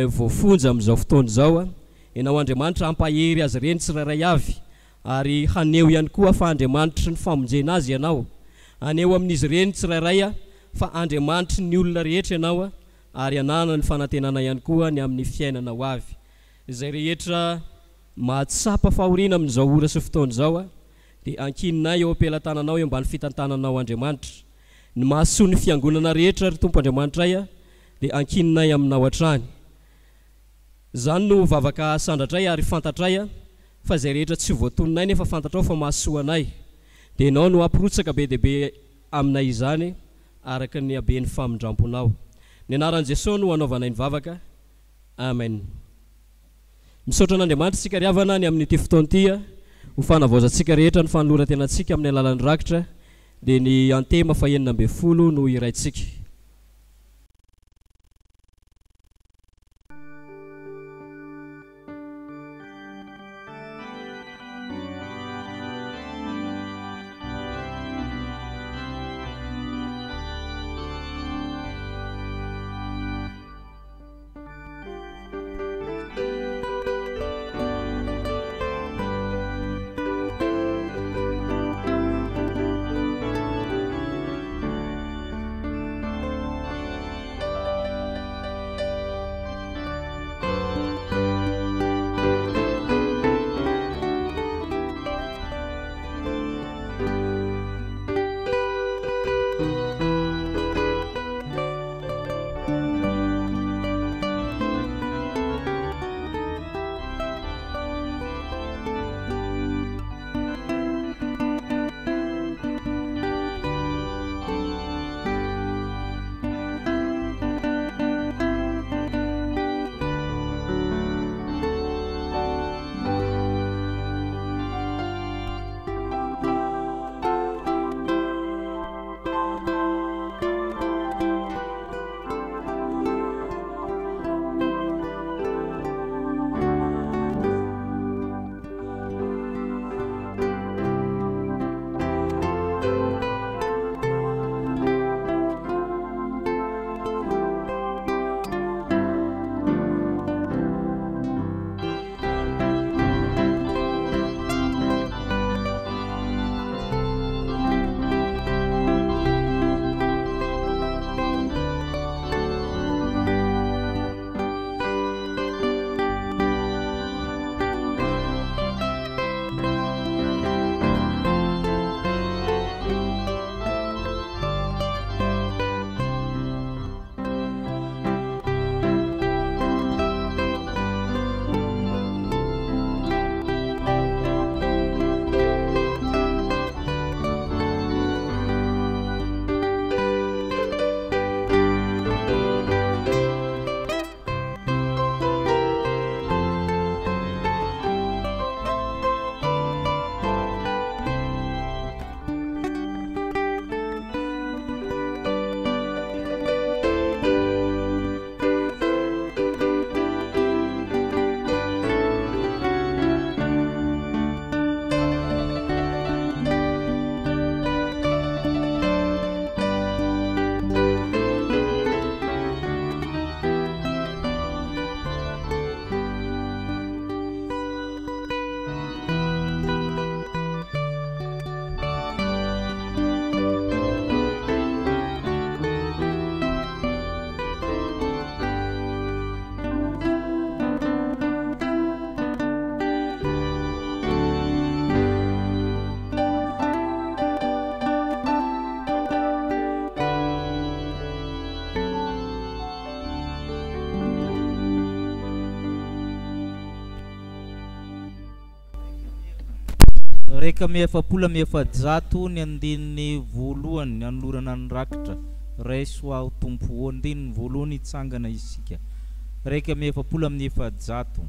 voafonja amin'izao fotoana izao, ianao Andriamanitra ampahery azy ireny tsirairay avy, ary haneo ihany koa fa Andriamanitra ny famonjena azy ianao, haneo amin'izy ireny tsirairay fa Andriamanitra ny olona rehetra ianao, ary anana ny fanantenana ihany koa ny amin'ny fiainanao avy. Izay rehetra mahatsapa fahoriana amin'izao ora sy fotoana izao dia ankininay eo am-pelantananao eo ambany fitantananao Andriamanitra. Ny mahasoa ny fiangonana rehetra ry Tompo Andriamanitra dia ankininay aminao hatrany. Izany no vavaka sandratray ary fantatray fa izay rehetra tsy voatoninay nefa fantatrao fa mahasoa anay, dia ianao no ampirotsaka be dia be aminay izany araka ny haben'ny famindramponao. Ny anaran'i Jesosy no hanaovanay ny vavaka. Amen. Misaotra an'Andriamanitra tsika ry havana ny amin'ity fotoana ity ho fanavaozantsika rehetra ny fanoloran-tenantsika amin'ny alalan'ny rakitra, dia ny antema fa 9 no iraintsika. Reka miefapolo miefajatony ny andininy voalohany anolorana ny rakitra raiso ao tompo andininy voalohany itsangana isika reka miefapolo amin'ny efajato.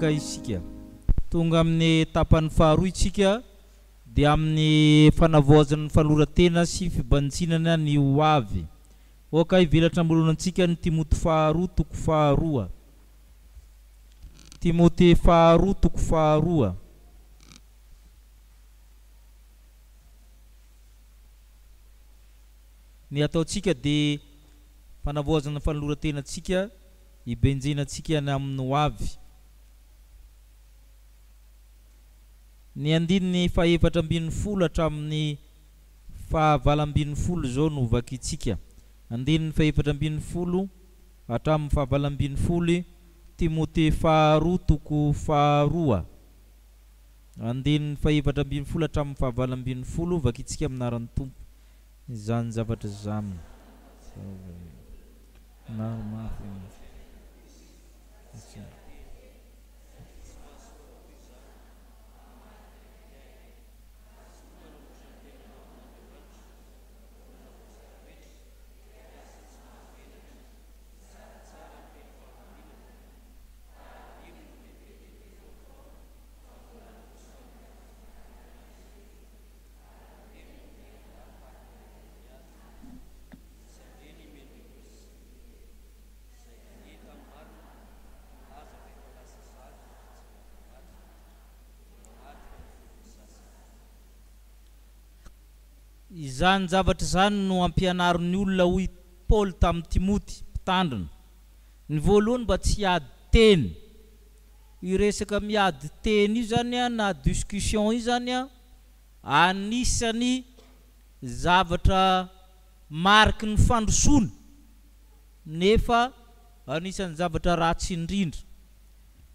Isika tonga amin'ny tapany faharoa isika dia amin'ny fanavoazan'ny fanoratena sy fibanitsinana ny hoavy. Oka ivelatra ambolonatsika ny Timoty faharoa toko faharoa. Timoty faharoa toko faharoa. Ny ataotsika dia fanavoazana fanoratenatsika ibenjenatsika amin'ny hoavy. Ny andininy fahaefatra ambin'ny folo hatramin'ny fahavalambin'ny folo zao no vakitsika. Andininy fahaefatra ambin'ny folo hatramin'ny fahavalambin'ny folo Timoty faharoa toko faharoa. Andininy fahaefatra ambin'ny folo hatramin'ny fahavalambin'ny folo vakitsika aminaran'ny Tompo izany zavatra zany. Izany zavatra zany no ampianarin'ny olona hoy Paul tamin'ny Timoty mpitandrina. Ny voalohany mba tsy hiady teny. Iresaka miady teny io zany na discussion io zany anisany zavatra mariky ny fandrosoana nefa anisany zavatra ratsy indrindra.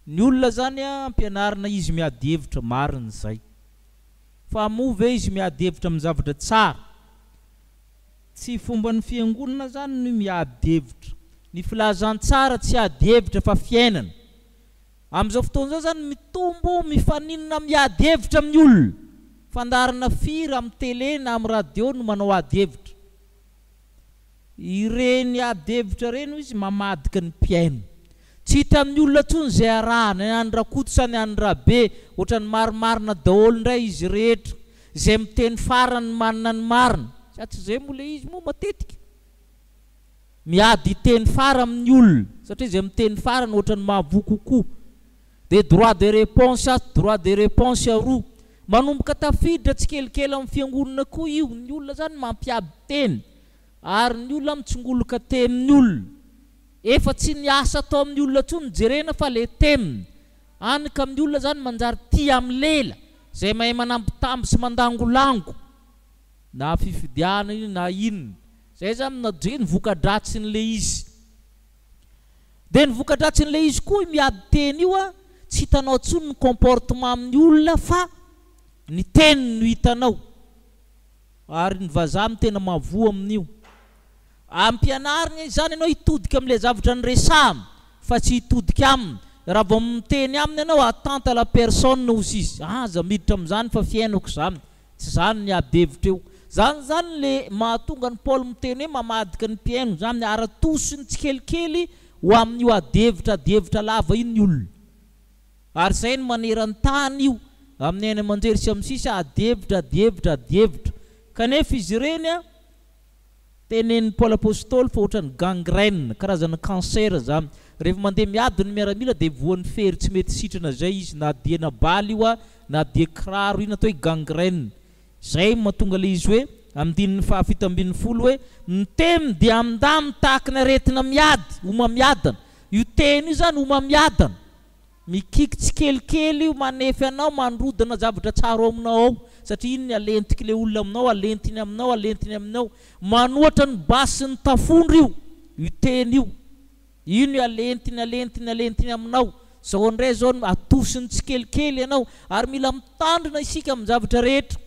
Ny olona zany ampianarina izy miady hevitra marina zay. Fa move izy miady hevitra amin'ny zavatra tsara. Tsy fomba ny fiangonana zany no miady hevitra. Ny filazantsara tsy ady hevitra fa fiainana. Amin'izao fotoana zao zany mitombo mifaninana miady hevitra amin'ny olona. Fandarana firy amin'ny télé na amin'ny radio no manao ady hevitra. Ireny ady hevitra reny izy mamadika ny mpiaino. Tsy hita amin'ny olona tsony zay arahana, ny andrakoto sa ny andrabe, ohatrany marimarina daholo indray izy rehetra, zay miteny farany manana ny marina. Tsy zay moa ilay izy moa matetika. Miady teny fara amin'ny olona, satria zay miteny farany ohatrany mahavoky kokoa. Dia droit de réponse droit de réponse roa. Manomboka tafiditra tsikelikely amin'ny fiangonana koa io, ny olona zany mampiady teny. Ary ny olona mitsongoloka tenin'ny olona. Efa tsy niasa atao amin'ny olona tsony jerena fa le teminy. Anika amin'ny olona zany manjary tia amin'ny lela, zay mahay manambitamby sy mandangolango. Na fifidiana io na inona. Zay zany ny voka-dratsin'le izy. Dia ny voka-dratsin'le izy koa miady teny io tsy hitanao tsony ny comportement amin'ny olona fa ny teny no hitanao. Ary ny vazaha amin'ny tena mavoa amin'io. Ampianarina izany ianao hitodika amin'ilay zavatra ny resamy fa tsy hitodika aminy. Raha vao miteny aminy ianao attente à la personne hozy izy. Aza miditra amin'izany fa fiainako zany. Tsy zany ny ady hevitra eo. Zany le mahatonga ny Paul miteny hoe mamadika ny mpiaino. Zany ara-tosiny tsikelikely ho amin'io ady hevitra lava io ny olona. Ary zay ny maneran-tany io amin'ny eny aman-jery sy amin'ny sisa ady hevitra. Kanefa izy ireny tenen'ny Paul apôstôly fa ohatrany gangrène karazana cancer zany rehefa mandeha miady ny miaramila dia voan'ny fery tsy mety sitrana zay izy na dia na baly io na dia kiraro io natao hoe gangrène zay mahatonga le izy hoe amin'ny fahafito ambin'ny folo hoe ny temy dia amindamy tahaka ny aretina miady oma miadana io teny io zany oma miadana mikikitsy kelikely io manefy anao mandrodana zavatra tsara aminao ao satria iny alentiky le olona aminao alentiny aminao manohatra ny basy ny tafondro io teny io ino alentiny aminao zao indray zao atosiny tsikelikely ianao ary mila mitandrina isika amin'ny zavatra rehetra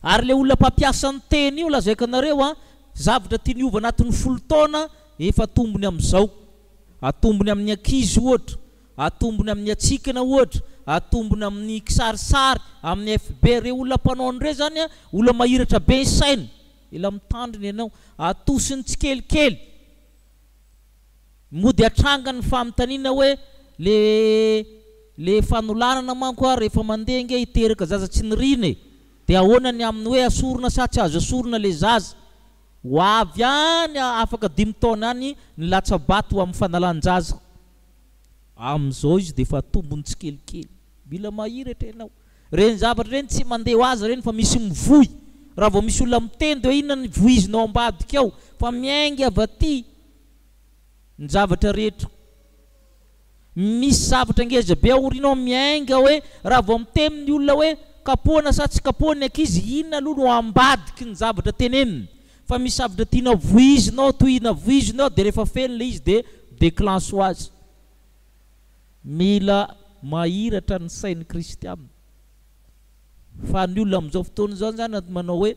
ary le olona mpampiasa ny teny io lazaiko anareo zavatra tianiova anatin'ny folo taona efa atombony amin'izao atombony amin'ny ankizy ohatra atombony amin'ny atsikana ohatra atombony amin'ny kisarisary amin'ny FB reo olona mpanao an'ireo zany olona mahiratra be ny saina ila mitandrina ianao atosiny tsikelikely mody atrangany famitaniana hoe le fanolanana manko rehefa mandeha nge hiteraka zaza tsy niriny dia ahoanany amin'ny hoe asorona sa tsy azo asorona le zaza ho avy any afaka 5 taona any ny latsabato amin'ny fanalan-jaza amin'izao izy dia efa tombony tsikelikely mila mahiratra ianao reny zavatra reny tsy mandeha ho azy reny fa misy mivoy raha vao misy olona miteny dia inona ny voizinao ambadika ao fa miaingy avy aty ny zavatra rehetra misy zavatra ngeza be aorianao miainga hoe raha vao miteny ny olona hoe kapoana sa tsy kapoana ankizy inona aloha no ambadiky ny zavatra teneniny fa misy zavatra tiana voizinao tohina voizinao dia rehefa feno le izy dia déclenche ho azy mila mahiratra ny sain'ny kristiana fa ny olona amin'izao fotoana zao zany manao hoe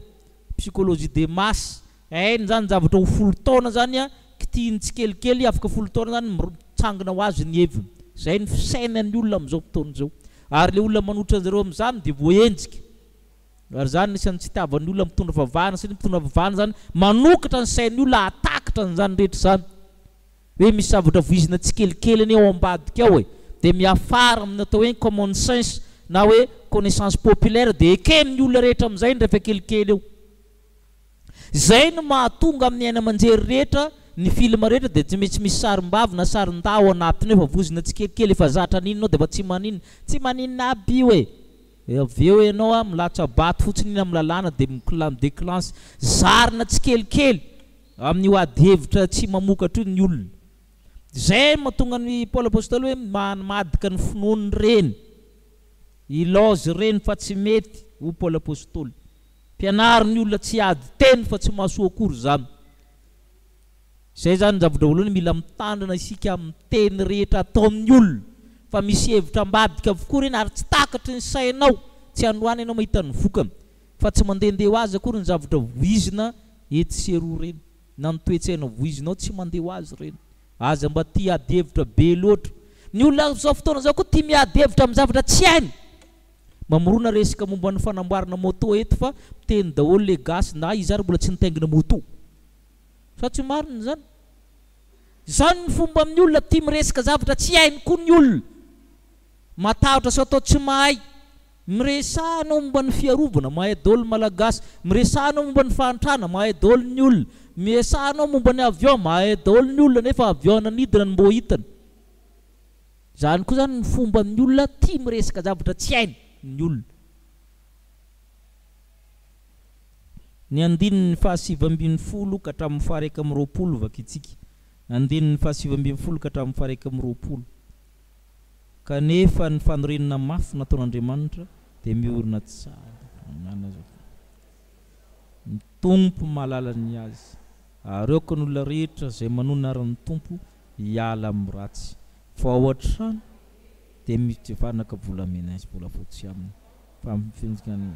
psychologie de masse hainy zany zavatra ho 10 taona zany kitihiny tsikelikely afaka 10 taona zany mitsangana ho azy ny heviny zay ny fisainan'ny olona amin'izao fotoana zao ary le olona manotra an'zareo amin'izany dia voenjika ary zany nisany tsy itiavan'ny olona mitondra vavahana satria mitondra vavahana zany manokatra ny sain'ny olona atakatra n'izany rehetra zany hoe misy zavatra voizina tsikelikely any ao ambadika ao dia miafara amin'ny atao hoe common sense na hoe connaissance populaire dia eken'ny olona rehetra amin'izay ny rehefa kelikely eo zay no mahatonga amin'ny aina aman-jery rehetra ny film rehetra dia tsy mety misy sarim-bavy na sarin-dahy ao anatiny efa vozina tsikelikely efa zatra aninao dia efa tsy maninina aby io avy eo ianao milatsa bato fotsiny iny amin'ny lalàna dia midéclenche zarina tsikelikely amin'ny hoady hevitra tsy mamokatra io ny olona zay mahatonga ny Paul apôstôly hoe madika ny finoany reny ilaozy reny fa tsy mety ho Paul apôstôly mpianary ny olona tsy ady teny fa tsy mahasoa akory zany zay zany zavatra voalohany mila mitandrina isika amin'ny teny rehetra atao amin'ny olona fa misy hevitra ambadika avokoa reny ary tsy takatry ny sainao tsy androany ianao mahita ny vokany fa tsy mandehandeha ho azy akory ny zavatra voizina ety sy eroa reny na ny toe-tsaina voizinao tsy mandeha ho azy reny aza mba tia ady hevitra be loatra ny olona zao fotoana zao koa tia miady hevitra amin'ny zavatra tsy hainy mamorona resaka momba ny fanamboarana moto eto fa teny daholo le gasy na izy ary mbola tsy nitaingina moto sa tsy marina zany zany ny fomba amin'ny olona tia miresaka zavatra tsy hainy koa ny olona matahotra sao atao tsy mahay miresanao momba ny fiarovana mahay daholo malagasy miresanao momba ny fahantrana mahay daholo ny olona miresanao momba ny avion mahay daholo ny olona nefa avion nanidina ny mbo hitany zany koa zany ny fomba amin'ny olona tia miresaka zavatra tsy hainy ny olona ny andininy 720 ka hatramin'ny 120 vakitsika andininy 720 ka hatramin'ny 120 kanefa ny fanorenana mafy nataon'Andriamanitra dia miorina tsara ny tompo mahalala ny azy ary eo ny olona rehetra zay manona aran'ny tompo hiala amin'ny ratsy fa ao an-trano dia mitsivanaka volamena izy vola fotsy aminy fa mifinjikany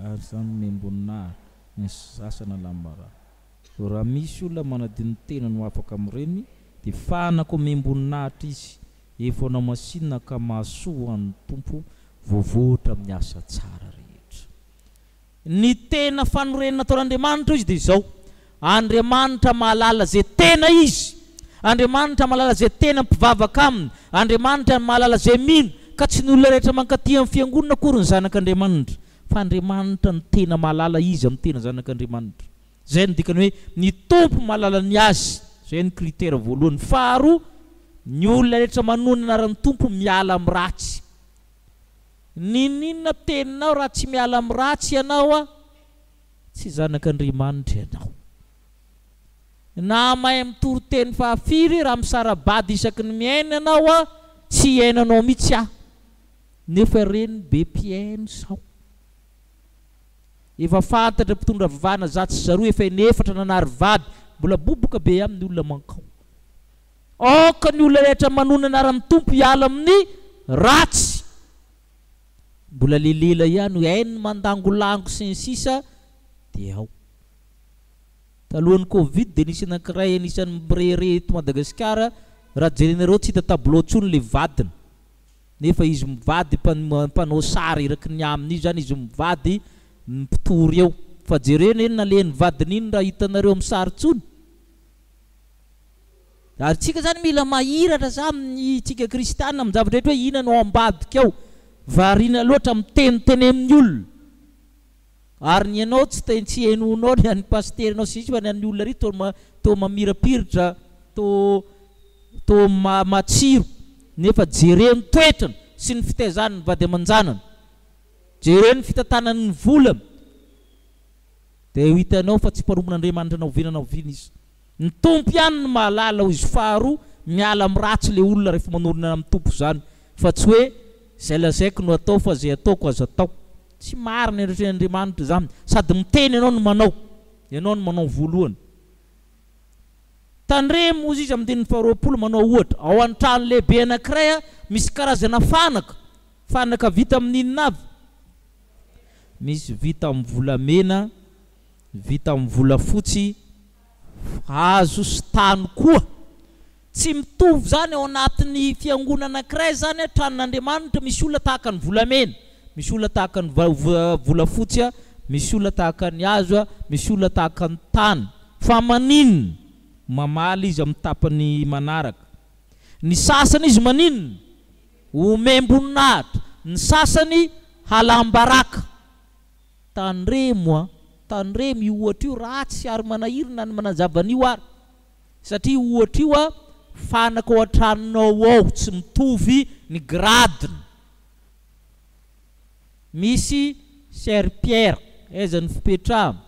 ary zany membonina ny sasana lambara raha misy olona manadiny tena no afaka amin'ireny dia fanako memboninaatra izy efa na masinina ka mahasoa ny tompo voavoatra amin'ny asa tsara rehetra ny tena fanorenana ataon'Andriamanitra izy dia izao Andriamanitra mahalala zay tena izy Andriamanitra mahalala zay tena mpivavaka aminy Andriamanitra mahalala zay mino ka tsy ny olona rehetra mankaty amin'ny fiangonana akory ny zanak'Andriamanitra fa Andriamanitra ny tena mahalala izy amin'ny tena zanak'Andriamanitra zay ny dikany hoe ny tompo mahalalany azy. Zay ny critère voalohany. Faharoa, ny olona rehetra manona anaran'ny tompo miala amin'ny ratsy. Ninona teninao raha tsy miala amin'ny ratsy ianao a, tsy zanak'Andriamanitra ianao. Na mahay mitoro teny fahafiry raha misarabady isaky ny miaina ianao a, tsy iainanao mihitsy a. Nefa reny be mpiaino sao. Efa fantatra mpitondra vavahana zato sy zaroa efa inefatra nanary vady, mbola boboka be amin'ny olona mankao. Ka ny olona rehetra manona anaran'ny tompo hiala amin'ny ratsy, mbola lelela ihany hainy mandangolango sy ny sisa dia ao. Talohan'ny Covid dia nisy anankiray anisan'ny mirere eto Madagasikara, raha jerenareo tsy hita tableau tsony le vadiny. Nefa izy mivady mpanao sary iraky ny aminy zany izy mivady mpitory eo. Fa jerena eny nalehan'ny vadiny iny raha hitanareo amin'ny sary tsony. Ary tsika zany mila mahiratra za amin'ny tsika kristianina amin'ny zavatra rehetra hoe ina no ambadika ao. Variana loatra miteniteny amin'ny olona. Ary ny anao tsy henonao ny an'ny pasterinao sisy fa ny an'ny olona ry to mamirapiritra, to matsiro. Nefa jereny toetrany sy ny fitaizany ny vady aman-janany, jereny fitantanany ny volany, dia hitanao fa tsy mparomon'Andriamanitra anao venanao vina izy. Ny tompo ihany ny mahalala izy. Faharoa, miala amin'ny ratsy le olona rehefa manorina amin'ny tompo zany, fa tsy hoe zay lazaiko no atao fa zay ataoko azo atao. Tsy marina eritreran'Andriamanitra zany. Sady miteny ianao no manao, ianao no manao voalohany. Tandremo ozy izy amin'ny 20 manao ohatra, ao an-trano lehibe anankiray misy karazana fanaka vita amin'ny inona avy? Misy vita amin'ny volamena, vita amin'ny volafotsy, hazo sy tany koa. Tsy mitovy zany ao anatin'ny fiangonana anankiray zany tranon'Andriamanitra misy olona tahaka ny volamena, misy olona tahaka ny volafotsy, misy olona tahaka ny hazo, misy olona tahaka ny tany. Fa maninona? Mamaly izy amin'ny tapany manaraka. Ny sasany izy maninona? Omemboninahitra. Ny sasany halambaraka. Tandremo io ohatra io ratsy ary manahirina ny manazava-nio ary. Satria ohatra io fanaka ao an-tranonao ao, tsy mitovy ny gradiny. Misy serpillère, aiza ny fipetrahana?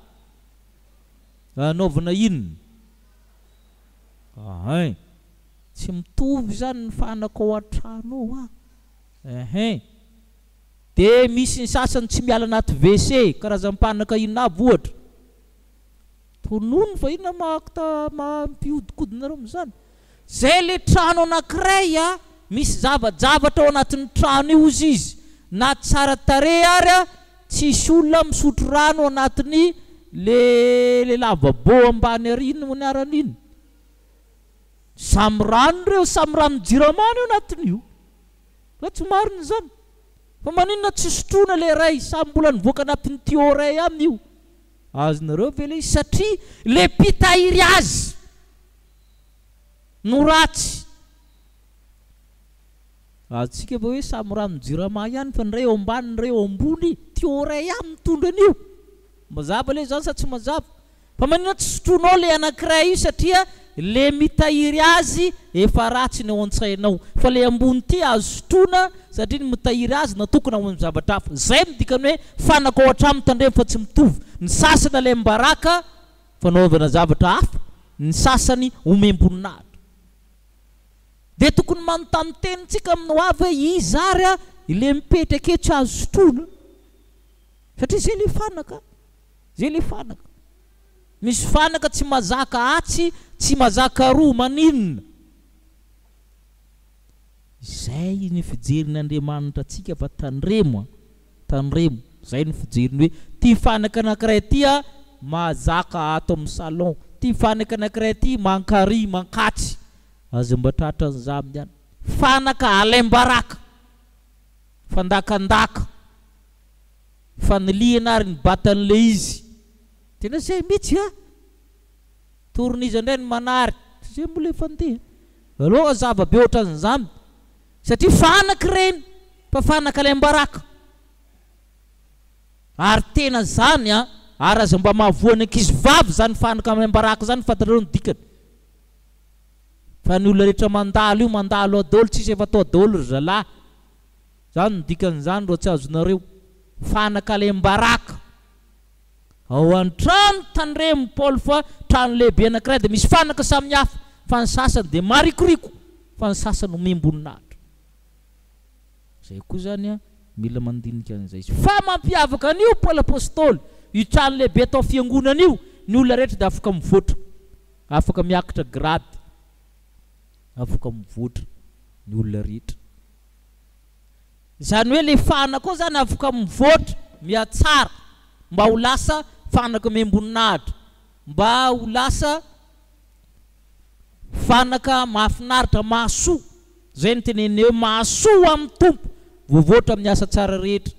Anaovana inona? Tsy mitovy zany ny fanaka ao an-trano ao. Dia misy ny sasany tsy miala anaty WC, karazam-panaka inona avy ohatra? Tonono fa inona mampiodikodinareo amin'izany? Zay le trano anankiray misy zavajavatra ao anatin'ny trano io izy. Na tsara tarehy ary tsisy olona misotro rano ao anatin'ny le lavabo ambany ary inona mo niarany iny? Samy rano reo, samy rano jiramany eo anatin'io. Fa tsy marina zany. Fa maninona tsy sotroina le ray, samy mbola nivoaka anatin'ny tuyau ray aminy io. Azonareo ve le satria le pitahiry azy no ratsy. Atsika va hoe samy rano jirama ihany fa ny ray ao ambany ny ray ao ambony, tuyau ray aminy mitondra an'io. Mazava le zany sa tsy mazava? Fa maninona tsy sotroinao le anankiray io satria le mitahiry azy efa ratsy ny ao an-tsainao. Fa le ambony ty azo sotroina satria ny mitahiry azy natokana ho amin'ny zavatra hafa. Zay midikany hoe fanaka ao an-trano tandremo fa tsy mitovy. Ny sasany le mbaraka fanaovana zavatra hafa, ny sasany omemboninahitra. Dia tokony manontany tenitsika amin'ny ho avy hoe izy ary ile mipetraka eto tsy azo sotroina. Satria zay le fanaka. Zay le fanaka. Misy fanaka tsy mazaka atsy, tsy mazaka roa, maninona? Zay ny fijerin'Andriamanitra atsika fa tandremo. Zay ny fijeriny hoe ty fanaka anankiray ty mazaka ato amin'ny salon, ty fanaka anankiray ty mankary, mankatsy. Azo mbatratra an'izany ihany. Fanaka alaimbaraka, fandakandaka, faniliana ary ny batan'le izy. Tena zay mitsy toron'izy indray ny manary, zay mbola efa andeha. Aloha zava-be ohatran'izany. Satria fanaka reny, fa fanaka alaimbaraka. Ary tena zany ary aza mba mahavoany ankizy vavy zany fanaka amin'ny ambaraka zany fatareo ny dikany fa ny olona rehetra mandalo io mandalo adaolo tsisy efa atao adaolo ry zalahy zany ny dikan'izany ro tsy azonareo fanaka le mbaraka ao an-trano tandremo Paul fa trano lehibe anankiray dia misy fanaka samihafa fa ny sasany dia marikoriko fa ny sasany homem-boninahitra zay koa zany a mila mandinika an'izay izy fa mampiavaka an'io Paul apôstôly io trano lehibe atao fiangonana io ny olona rehetra dia afaka mivoatra afaka miakatra grady afaka mivoatra ny olona rehetra zany hoe le fanaka koa zany afaka mivoatra miatsara mba ho lasa fanaka homem-boninahitra mba ho lasa fanaka mahafinaritra mahasoa zay ny tenene hoe mahasoa amin'ny tompo vovoatra amin'ny asa tsara rehetra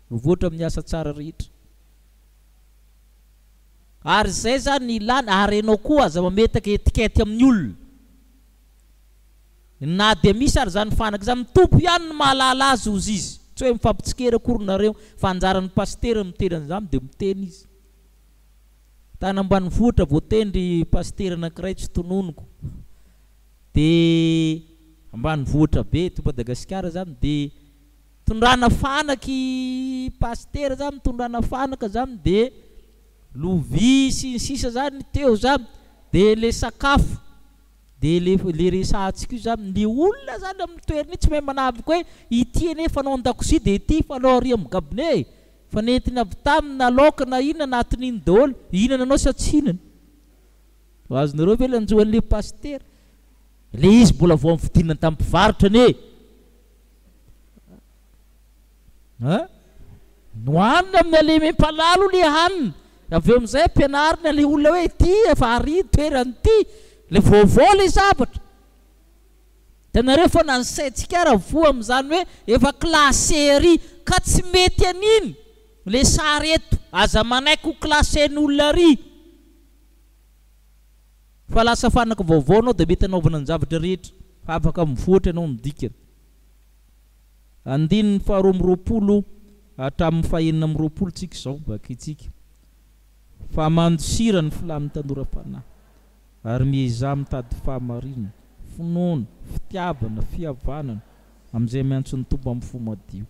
vovoatra amin'ny asa tsara rehetra ary zay zany ilana ary enao koa aza mametaka etikety amin'ny olona na dia misy ary zany fanaka zany mitompo ihany ny mahalala azy ozy izy tsy hoe mifampitsikera koronareo fa anjaran'ny pastera miteny an'izany dia miteny izy tany ambanivohitra voatendry pastera anankiray tsy tononoko dia ambanivohitra be to Madagasikara zany dia tondrana fanaky pastera zany tondrana fanaka zany dia lovia sy ny sisa zany teo zany dia le sakafo dia le resantsika io zany ny olona zany amin'ny toerana tsy mahay manavaka hoe ity ane fanao an-dakozia dia ity fanao ary amin'ny gabine fa nentina avy tamina laoka na inona anatin'iny daholo inana anao sy tsy hinana azonareo ve lanjoan'le pastera le izy mbola vao am'vidinana tamin'ny mpivarotra ane nohanina amin'ny alemem-palalo le hanina avy eo amin'izay ampianarina le olona hoe ity efa ary toeran'ity le vaovao le zavatra tanareo fa nansaitsika raha vo amin'izany hoe efa klasery ka tsy mety an'iny le sareto aza manaiko klasen'ny olona ry fa lasa fanaka vaovao anao dia mety anaovana ny zavatra rehetra fa afaka mivoatra ianao midikana andininy faharoa amby roapolo hatramin'ny fahaenina amby roapolo tsika izao bakitsika fa mandosira ny filamin'ny tanora fanahy ary mieza mitady fahamarinana finoana fitiavana fihavanana amin'izay miantso ny tompo amin'ny fomadio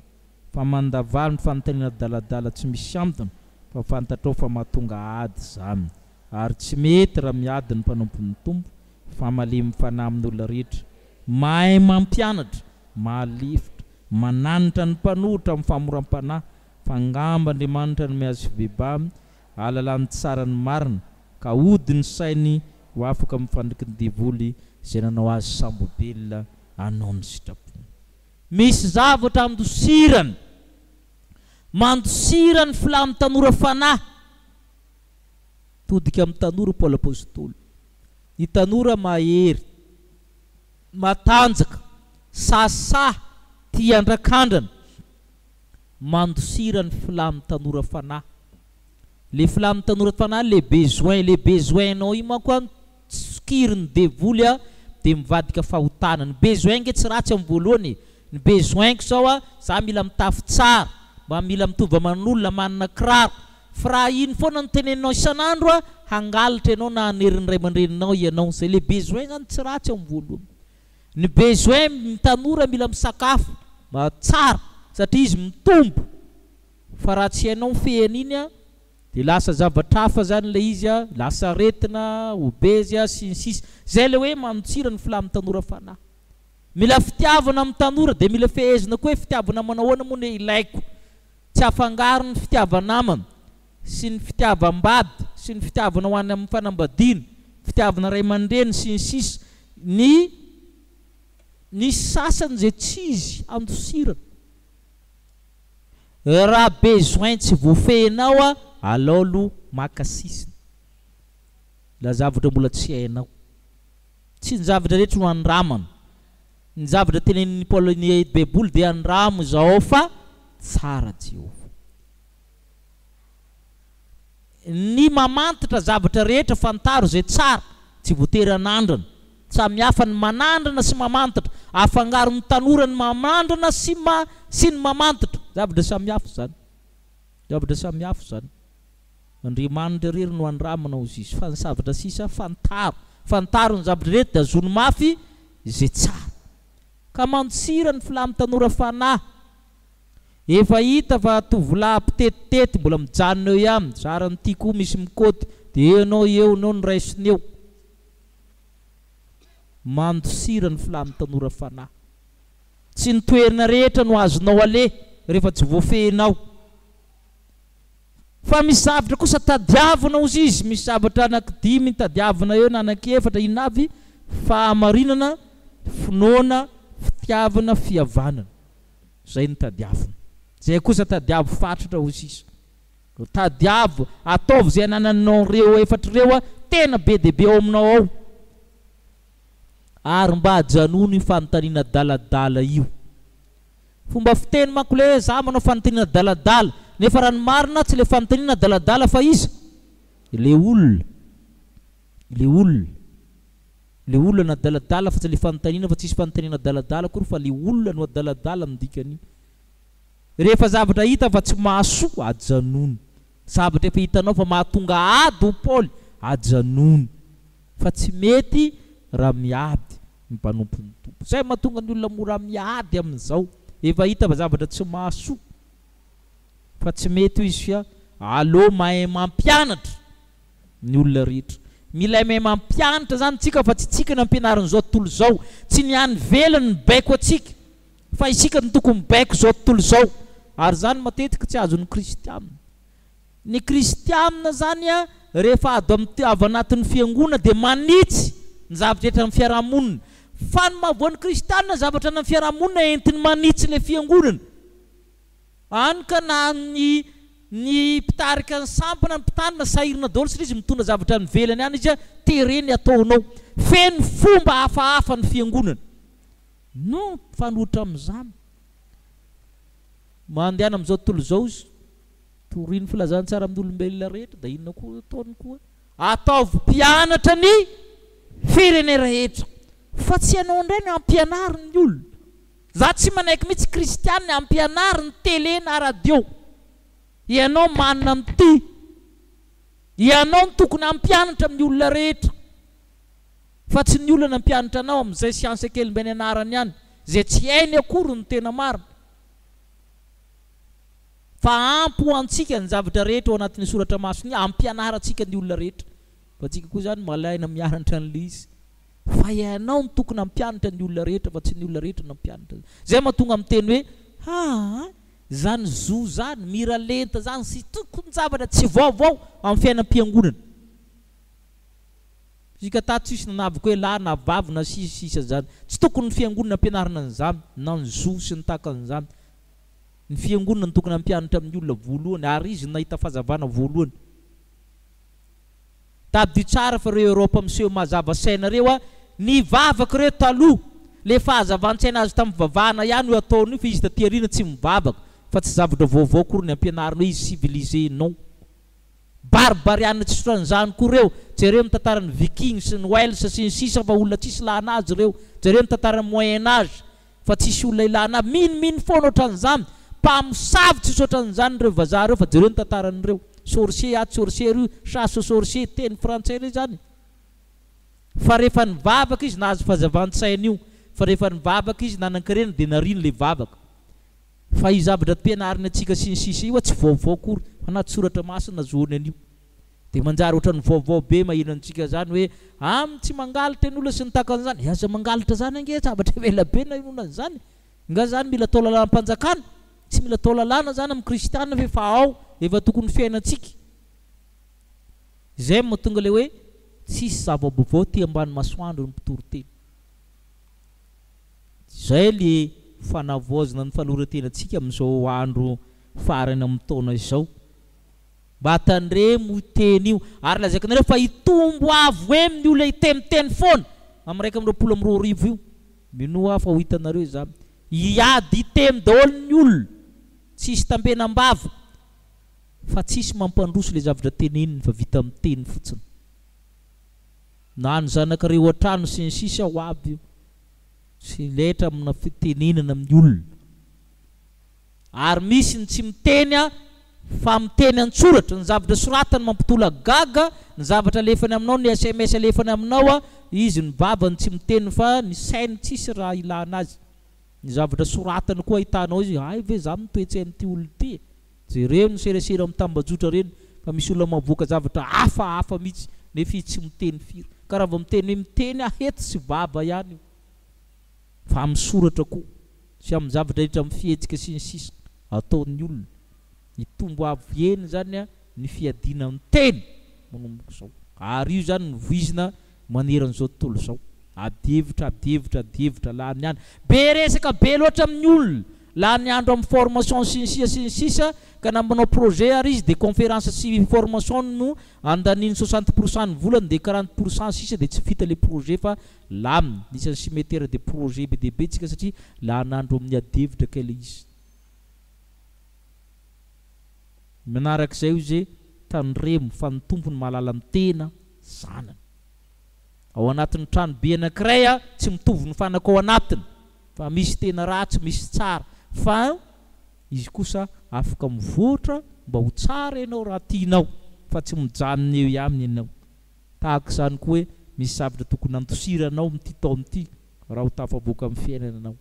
fa mandavaly ny fanontaniana daladala tsy misy antony fa fantatrao fa mahatonga ady zany ary tsy mety raha miady ny mpanompon'ny tompo fa malemy fanahy amin'ny olona rehetra mahay mampianatra mahalefitra mananitra ny mpanohitra amin'ny famoram-panahy fa ngamba Andriamanitra ny mihazo fibebamy alalany tsara ny marina ka ody ny sainy ho afaka mifandriky ny devoly zay nanao azy sambobelona anao ny sitrapony misy zavatra andosirany mandosirany filamin'ny tanora fanahy todika amin'ny tanora Paul apôstôly ny tanora mahery matanjaka sasà tia andrakandrana mandosirany filamin'ny tanora fanahy le filamin'ny tanora fanahy le besoin-nao io manko tsikiry ny devoly a dia mivadika fahotana ny besoin nge tsy ratsy amin'ny voalohany ny besoin-ko zao a za mila mitafy tsara mba mila mitovy aman'olona manana kiraro fa raha iny foana ny teneninao isan'andro a hangalatra ianao na hanerin'ny ray aman-dreninao ianao zay le besoin zany tsy ratsy amin'ny voalohany ny besoin ny tanora mila misakafo mba tsara satria izy mitombo fa raha tsy hainao mifehana iny a dia lasa zavatra hafa zany le izy a lasa retina obezy a sy ny sisa zay le hoe mandotsira ny filamin'ny tanora fanahy mila fitiavana amin'ny tanora dia mila fehezina koa hoe fitiavana manao ahoana moa ne ilaiko tsy hafangaro ny fitiavanamana sy ny fitiavam-bady sy ny fitiavana ho any amin'ny fanambadiana fitiavana ray aman-dreny sy ny sisa ny sasany zay tsy izy andosirana raha besoin tsy voafehinao a alaolo makasisina la zavatra mbola tsy hainao tsy ny zavatra rehetra no andramana ny zavatra tenenin'ny Paul ny baiboly dia andramo zao fa tsara Jehovah ny mamantatra zavatra rehetra fantaro zay tsara tsy voatery anandrana samihafa ny manandrana sy mamantatra afangaro ny tanora ny mamandrana sy ny mamantatra zavatra samihafa zany Andriamanitra rery no andramana ozy izy fa ny zavatra sisa fantaro ny zavatra rehetra dia azony mafy izay tsara ka mantsira ny filamy tanora fanahy efa hita fa tovolahy mpitetitety mbola mijanona eo ihany zarany ity koa misy mikoty dia enao eo no raisiny eo mandosira ny filamy tanora fanahy tsy ny toerana rehetra no azonao ale rehefa tsy voafehinao fa misy zavatra kosa tadiavana ozy izy misy zavatra anankidimy tadiavana eo na anankefatra inavy fahamarinana finoana fitiavana fihavanana zay ny tadiavana zay kosa tadiavo fatratra ozy izy tadiavo ataovy zay anananao reo efatra reo tena be dehibe ao aminao ao ary mba hajanony fanontaniana daladala io fomba fiteny manko le za manao fanontaniana daladala nefa raha ny marina tsy le fanontaniana daladala fa izy le olona na daladala fa tsy le fanontaniana fa tsisy fanontaniana daladala kory fa le olona no daladala midikany rehefa zavatra hita fa tsy mahasoa ajanony zavatra efa hitanao fa mahatonga ady ho Paoly ajanony fa tsy mety raha miady ny mpanompontompo zay mahatonga ny olona mora miady amin'izao efa hita fa zavatra tsy mahasoa fa tsy mety ho izy fia alô mahay mampianatra ny olona rehetra mila mahay mampianatra zany tsika fa tsy tsika ny ampianarin'izao tontolo zao tsy ny any velany ny baiko atsika fa isika ny tokony baiko zao tontolo zao ary zany matetika tsy azon'ny kristianina ny kristianina zany a rehefa avy anatin'ny fiangonana dia manitsy ny zavatra rehetra amin'ny fiarahamonina fa ny mahavoan'ny kristianina zavatra na fiarahamonina entiny manitsy le fiangonana any ka na ny mpitarika ny sampana ny mpitanina sahirina daholo satria izy mitondra zavatra ny velany any izy a tereny ataonao feno fomba hafahafa ny fiangonana no fanohitra amin'izany mandehana amin'izao tontolo zao izy toriny filazany tsara amin'ny olombelona rehetra da inona koa ataony koa ataovy mpianatra ny firene rehetra fa tsy ianao indray ny ampianary ny olona za tsy manaiky mihitsy kristianina ampianary ny tele na radio ianao manina amity ianao ny tokony ampianatra amin'ny olona rehetra fa tsy ny olona nampianatra anao amin'izay siansa kely mba ny anarany ihany zay tsy hainy akory ny tena marina fa ampy ho antsika ny zavatra rehetra ao anatin'ny soratra masony ampianaratsika ny olona rehetra fa tsika koa zany malaina mianatra an'le izy fa ianao ny tokony ampianatra ny olona rehetra fa tsy ny olona rehetra nampianatra zay mahatonga amin'ny teny hoe zany zo zany mira lenta zany sy tokony zavatra tsy vaovao amin'ny fiainam-piangonana isika tato tsisy nanaviko hoe lahy na vavy na sisa zany tsy tokony ny fiangonana ampianarana an'izany na ny zo sy ny taka an'izany ny fiangonana ny tokony ampianatra amin'ny olona voalohany ary izy nahita fahazavana voalohany tabidio tsara fa reo Eropa miseho mazava saina reo a ny vavaka reo taloha le fahazavan-tsaina azy tamin'ny vavahana ihany ho ataony fa izy taty-ariana tsy mivavaka fa tsy zavatra vaovao kory ny ampianarina hoe izy civilisenao barbariana tsy sotran'izany koa reo jereo mitantarany viking sy ny Wales sy ny sisa fa olona tsisy lahana azy reo jereo mitantarany moyen âge fa tsisy olona ilana miniminy foana ohatran'izany mpamosavy tsisy ohatran'izany reo vazaha reo fa jereo mitantaran'ireo sorcier aty sorcier io chasse sorcier teny frantsay reo zany fa rehefa nivavaka izy nahazo fahazavan-tsaina io fa rehefa nivavaka izy nanan-karena dia nariny le vavaka fa io zavatra mpianarina atsika sy ny sisa io tsy vaovao kory anaty soratra masina zony an'io dia manjary ohatran'ny vaovao be mahinantsika zany hoe tsy mangalitra ny olona sy ny takan'izany aza mangalitra zany ange zavatra vela be na inona zany nga zany mila atao lalàna-mpanjakana tsy mila atao lalàna zany amin'ny kristianina fa efa ao efa tokony fiainantsika zay mahatonga le hoe tsisy zava-baovao ty ambany masoandro ny mpitory-teny zay le fanavozana ny fanorentenantsika amin'izao andro farany amin'ny taona izao mba tandremo teny io ary lazakanareo fa hitombo avo amin'ny olona hitemiteny foana amin'ny raika amin'ny 20 io minoa fa ho hitanareo zany hiady hitemy daholo ny olona tsisy tambenam-bava fa tsisy mampandroso le zavatra teneniny fa vita amin'ny teny fotsiny na ny zanakareo an-trano sy ny sisa ho aby io sy letra amina fitenenana amin'ny olona ary misy ny tsy miteny a fa miteny an-tsoratra ny zavatra soratany mampitola gaga ny zavatra alefany aminao ny SMS alefany aminao izy ny babany tsy miteny fa ny sainy tsisy raha ilana azy ny zavatra soratany koa hitanao izy ay ve za mitoetsy amin'ity olo ty jereo ny serasera amin'ny tambajotra reny fa misy olona mavoaka zavatra hafa mihitsy nefa tsy miteny firy ka raha vao miteny hoe miteny ahety sy baba ihany io fa amin'ny soratra koa sy amin'ny zavatra rehetra amin'ny fihetsika sy ny sisa ataon'ny olona ny tombo avy eny zany ny fiadiana amin'ny teny manomboka zao ary io zany ny voizina maneran'izao tontolo zao adievitra lany any be resaka be loatra amin'ny olona lany andro amin'ny formation sy ny sisa ka nambanao projet ary izy de conférence sy formation no andaniny 60% ny volany de 40% sisa de tsy vita le projet fa laminy nisan'ny cimétaire de projet be dehibe tsika satria lanandro amin'ny adievitra kely izy manarak'izay io zay taniremo fa ny tompony mahalala amin'ny tena zanany ao anatin'ny trano be anankiray tsy mitovy ny fanaka ao anatiny fa misy tena ratsy misy tsara fa izy kosa afaka mivoatra mba ho tsara ianao raha tianao fa tsy mijanona eo ihany ianao tahaka izany koa hoe misy zavatra tokony antosiranao amin'ity taon'ity raha ho tafavoaka amin'ny fiainananao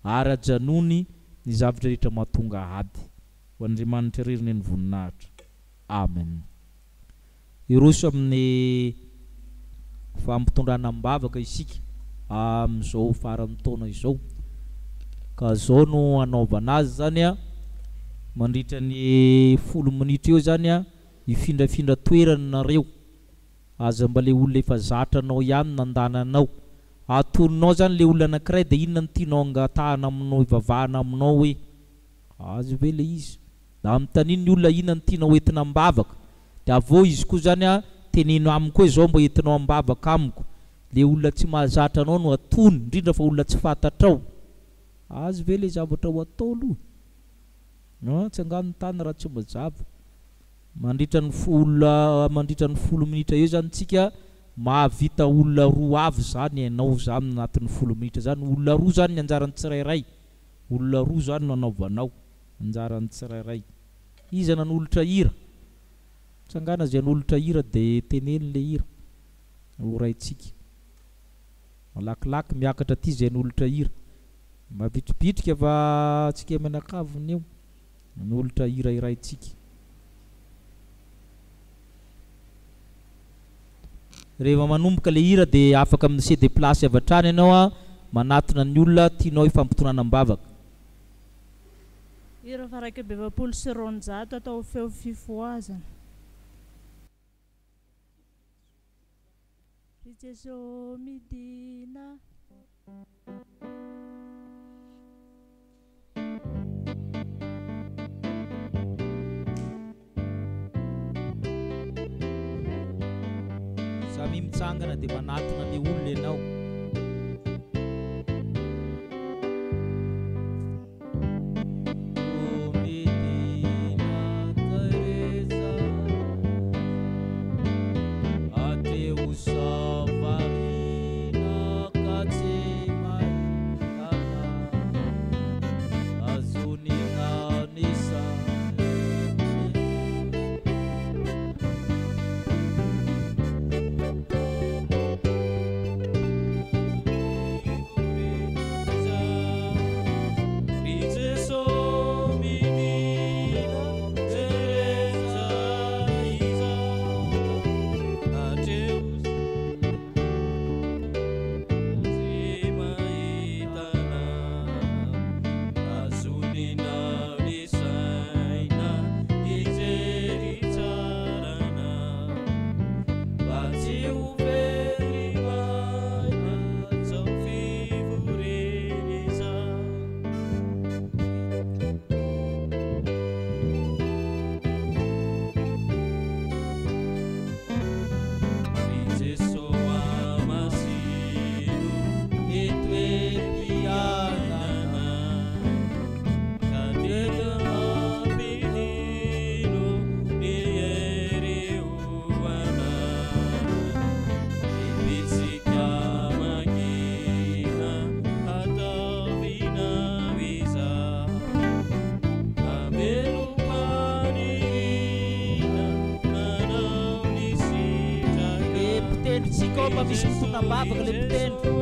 ary ajanony ny zavatra rehetra mahatonga ady ho Andriamanitra ririny ny voninahitra amen iroso amin'ny fampitondrana mbavaka isika amin'izao faran'ny taona izao ka zao no anaovana azy zany mandritra ny 10 minitra eo zany ifindrafindra toerana nareo aza mba le olona efa zatranao ihany nandananao atoninao zany le olona anankiray de inona ny tianao angatahana aminao ivavahana aminao hoe azy ve le izy da mitaniny olona inona ny tianao entina mbavaka de avao izy koa zany teneno amiko hoe zao mba entinao ambavaka amiko le olona tsy mahazatra anao no atony indrindra fa olona tsy fantatrao azy ve le zavatra ho atao aloha no tsy angano tany raha tsy mazava mandritra ny folo minitra eo zany tsika mahavita olona roa avy zany ianao zany anatin'ny 10 minitra zany olona roa zany ny anjarany tsirairay olona roa zany no anaovanao anjarany tsirairay izy nan'olotra hira tsangana zay n'olotra hira de teneny le hira oraitsika malakilaky miakatra ty zay n'olotra hira mabitribitrika fa tsika menakavony eo n'olotra hira iraitsika rehefa manomboka le hira de afaka amin'ny CD place avy hatrany ianao manatona ny olona tianao ifampitonana mbavaka hira faraka bevapolo sy roanjato atao feo fifoazana Jesu midina samy mitsangana de manatona le olona ianao Sika mba misy fotonam-bavaka le mpitendry.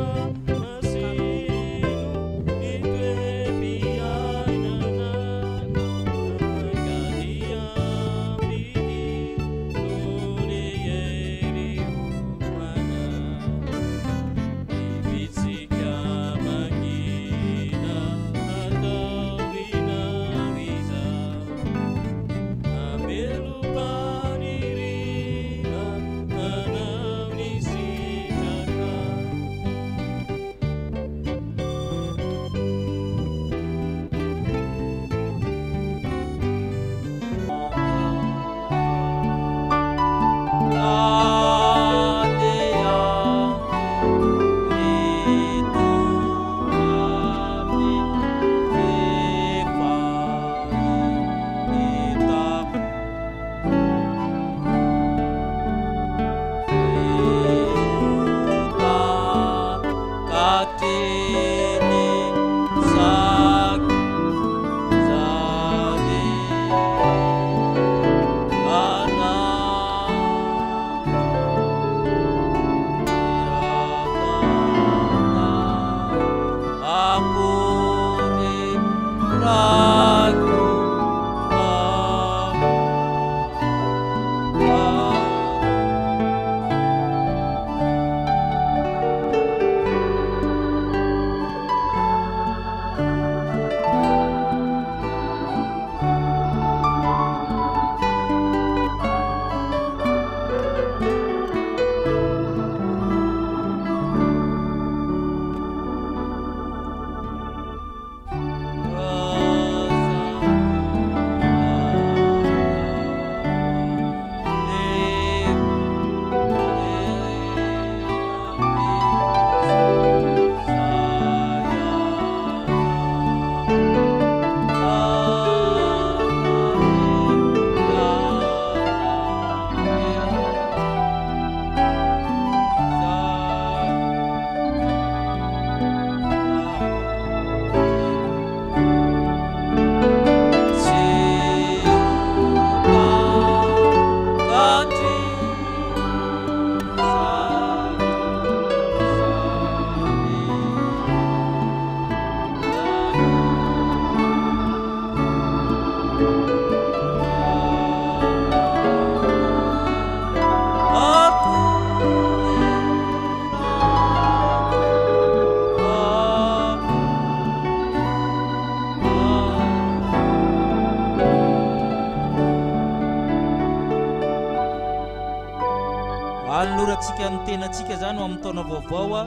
Tsika ny tenatsika zany ho amin'ny taona vaovao a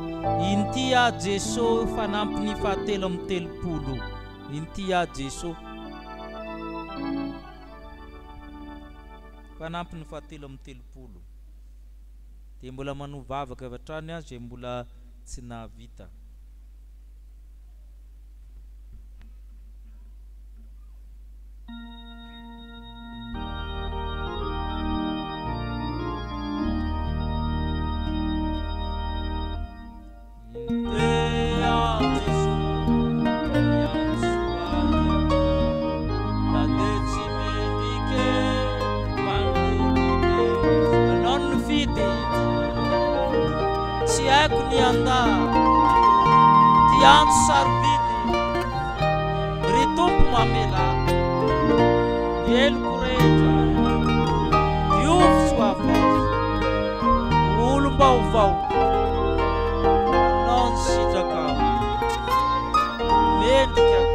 inty a Jesosy fanampy ny fahatelo amin'ny telopolo inty a Jesosy fanampy ny fahatelo amin'ny telopolo dia mbola manovavaka avy hatrany a zay mbola tsy nahavita. Si aku ni anda tiang sarbidi beritumpu mamela yel kureja yuf swafas ulumbau vau non sijakau mendikat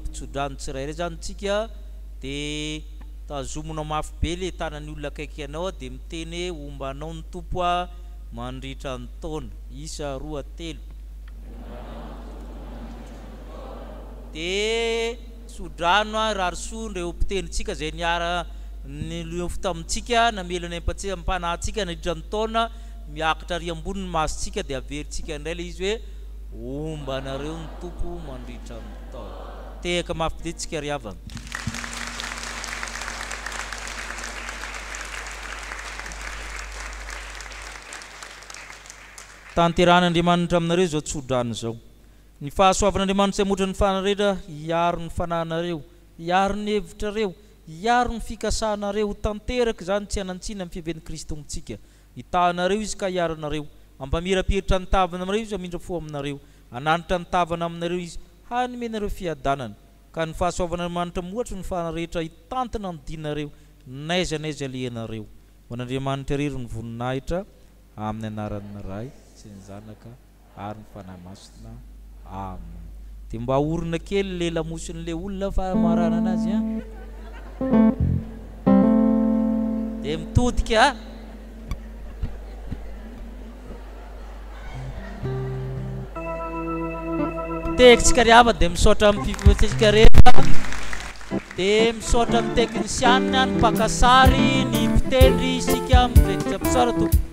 ampitsodrano tsirairay zany tsika dia tazomonao mafy be le tanany olona akaiky anao dia miteny hoe ombanao ny tompo a mandritra ny taona isa 2 3 dia sodrano a rarisoa ireo mpitenitsika zay niara nylofo tamintsika namelana ampanahtsika nandritra ny taona miakatra ary ambony ny masontsika dia averintsika indray le izy hoe ombanareo ny tompo mandritra ny taona tehaka mafy be tsika ry havana. Tanteran'Andriamanitra aminareo zao tsodrano zao. Ny fahasoavan'Andriamanitra hamotra ny fanareta hiaro ny fananareo, hiaro ny hevitrareo, hiaro ny fikasanareo tanteraka zany tsy hanantsina amin'ny fiaven'ny Kristy tombontsika. Hitanareo izy ka hiaro anareo, ampamirapiritra ny tavana aminareo izy amindra fo aminareo, ananitra ny tavana aminareo izy hanomenareo fiadanana. Ka ny fahasoavan'Andriamanitra mohatra ny fanarehetra hitantina ny dinareo, naiza lianareo. Ho an'Andriamanitra irery ny voninahitra amin'ny anaran'ny Ray sy ny Zanaka ary ny fanahy masina. Amen. Dia mba orona kely le lamosin'le olona fa marana anazy a. Dia mitodika tekitsika ry hava dia misaotra amin'ny fifotsika rehetra, dia misaotra amin'ny teknisianina ny mpakasary ny mpitendry isika amin'ny rehetra tsara tompo.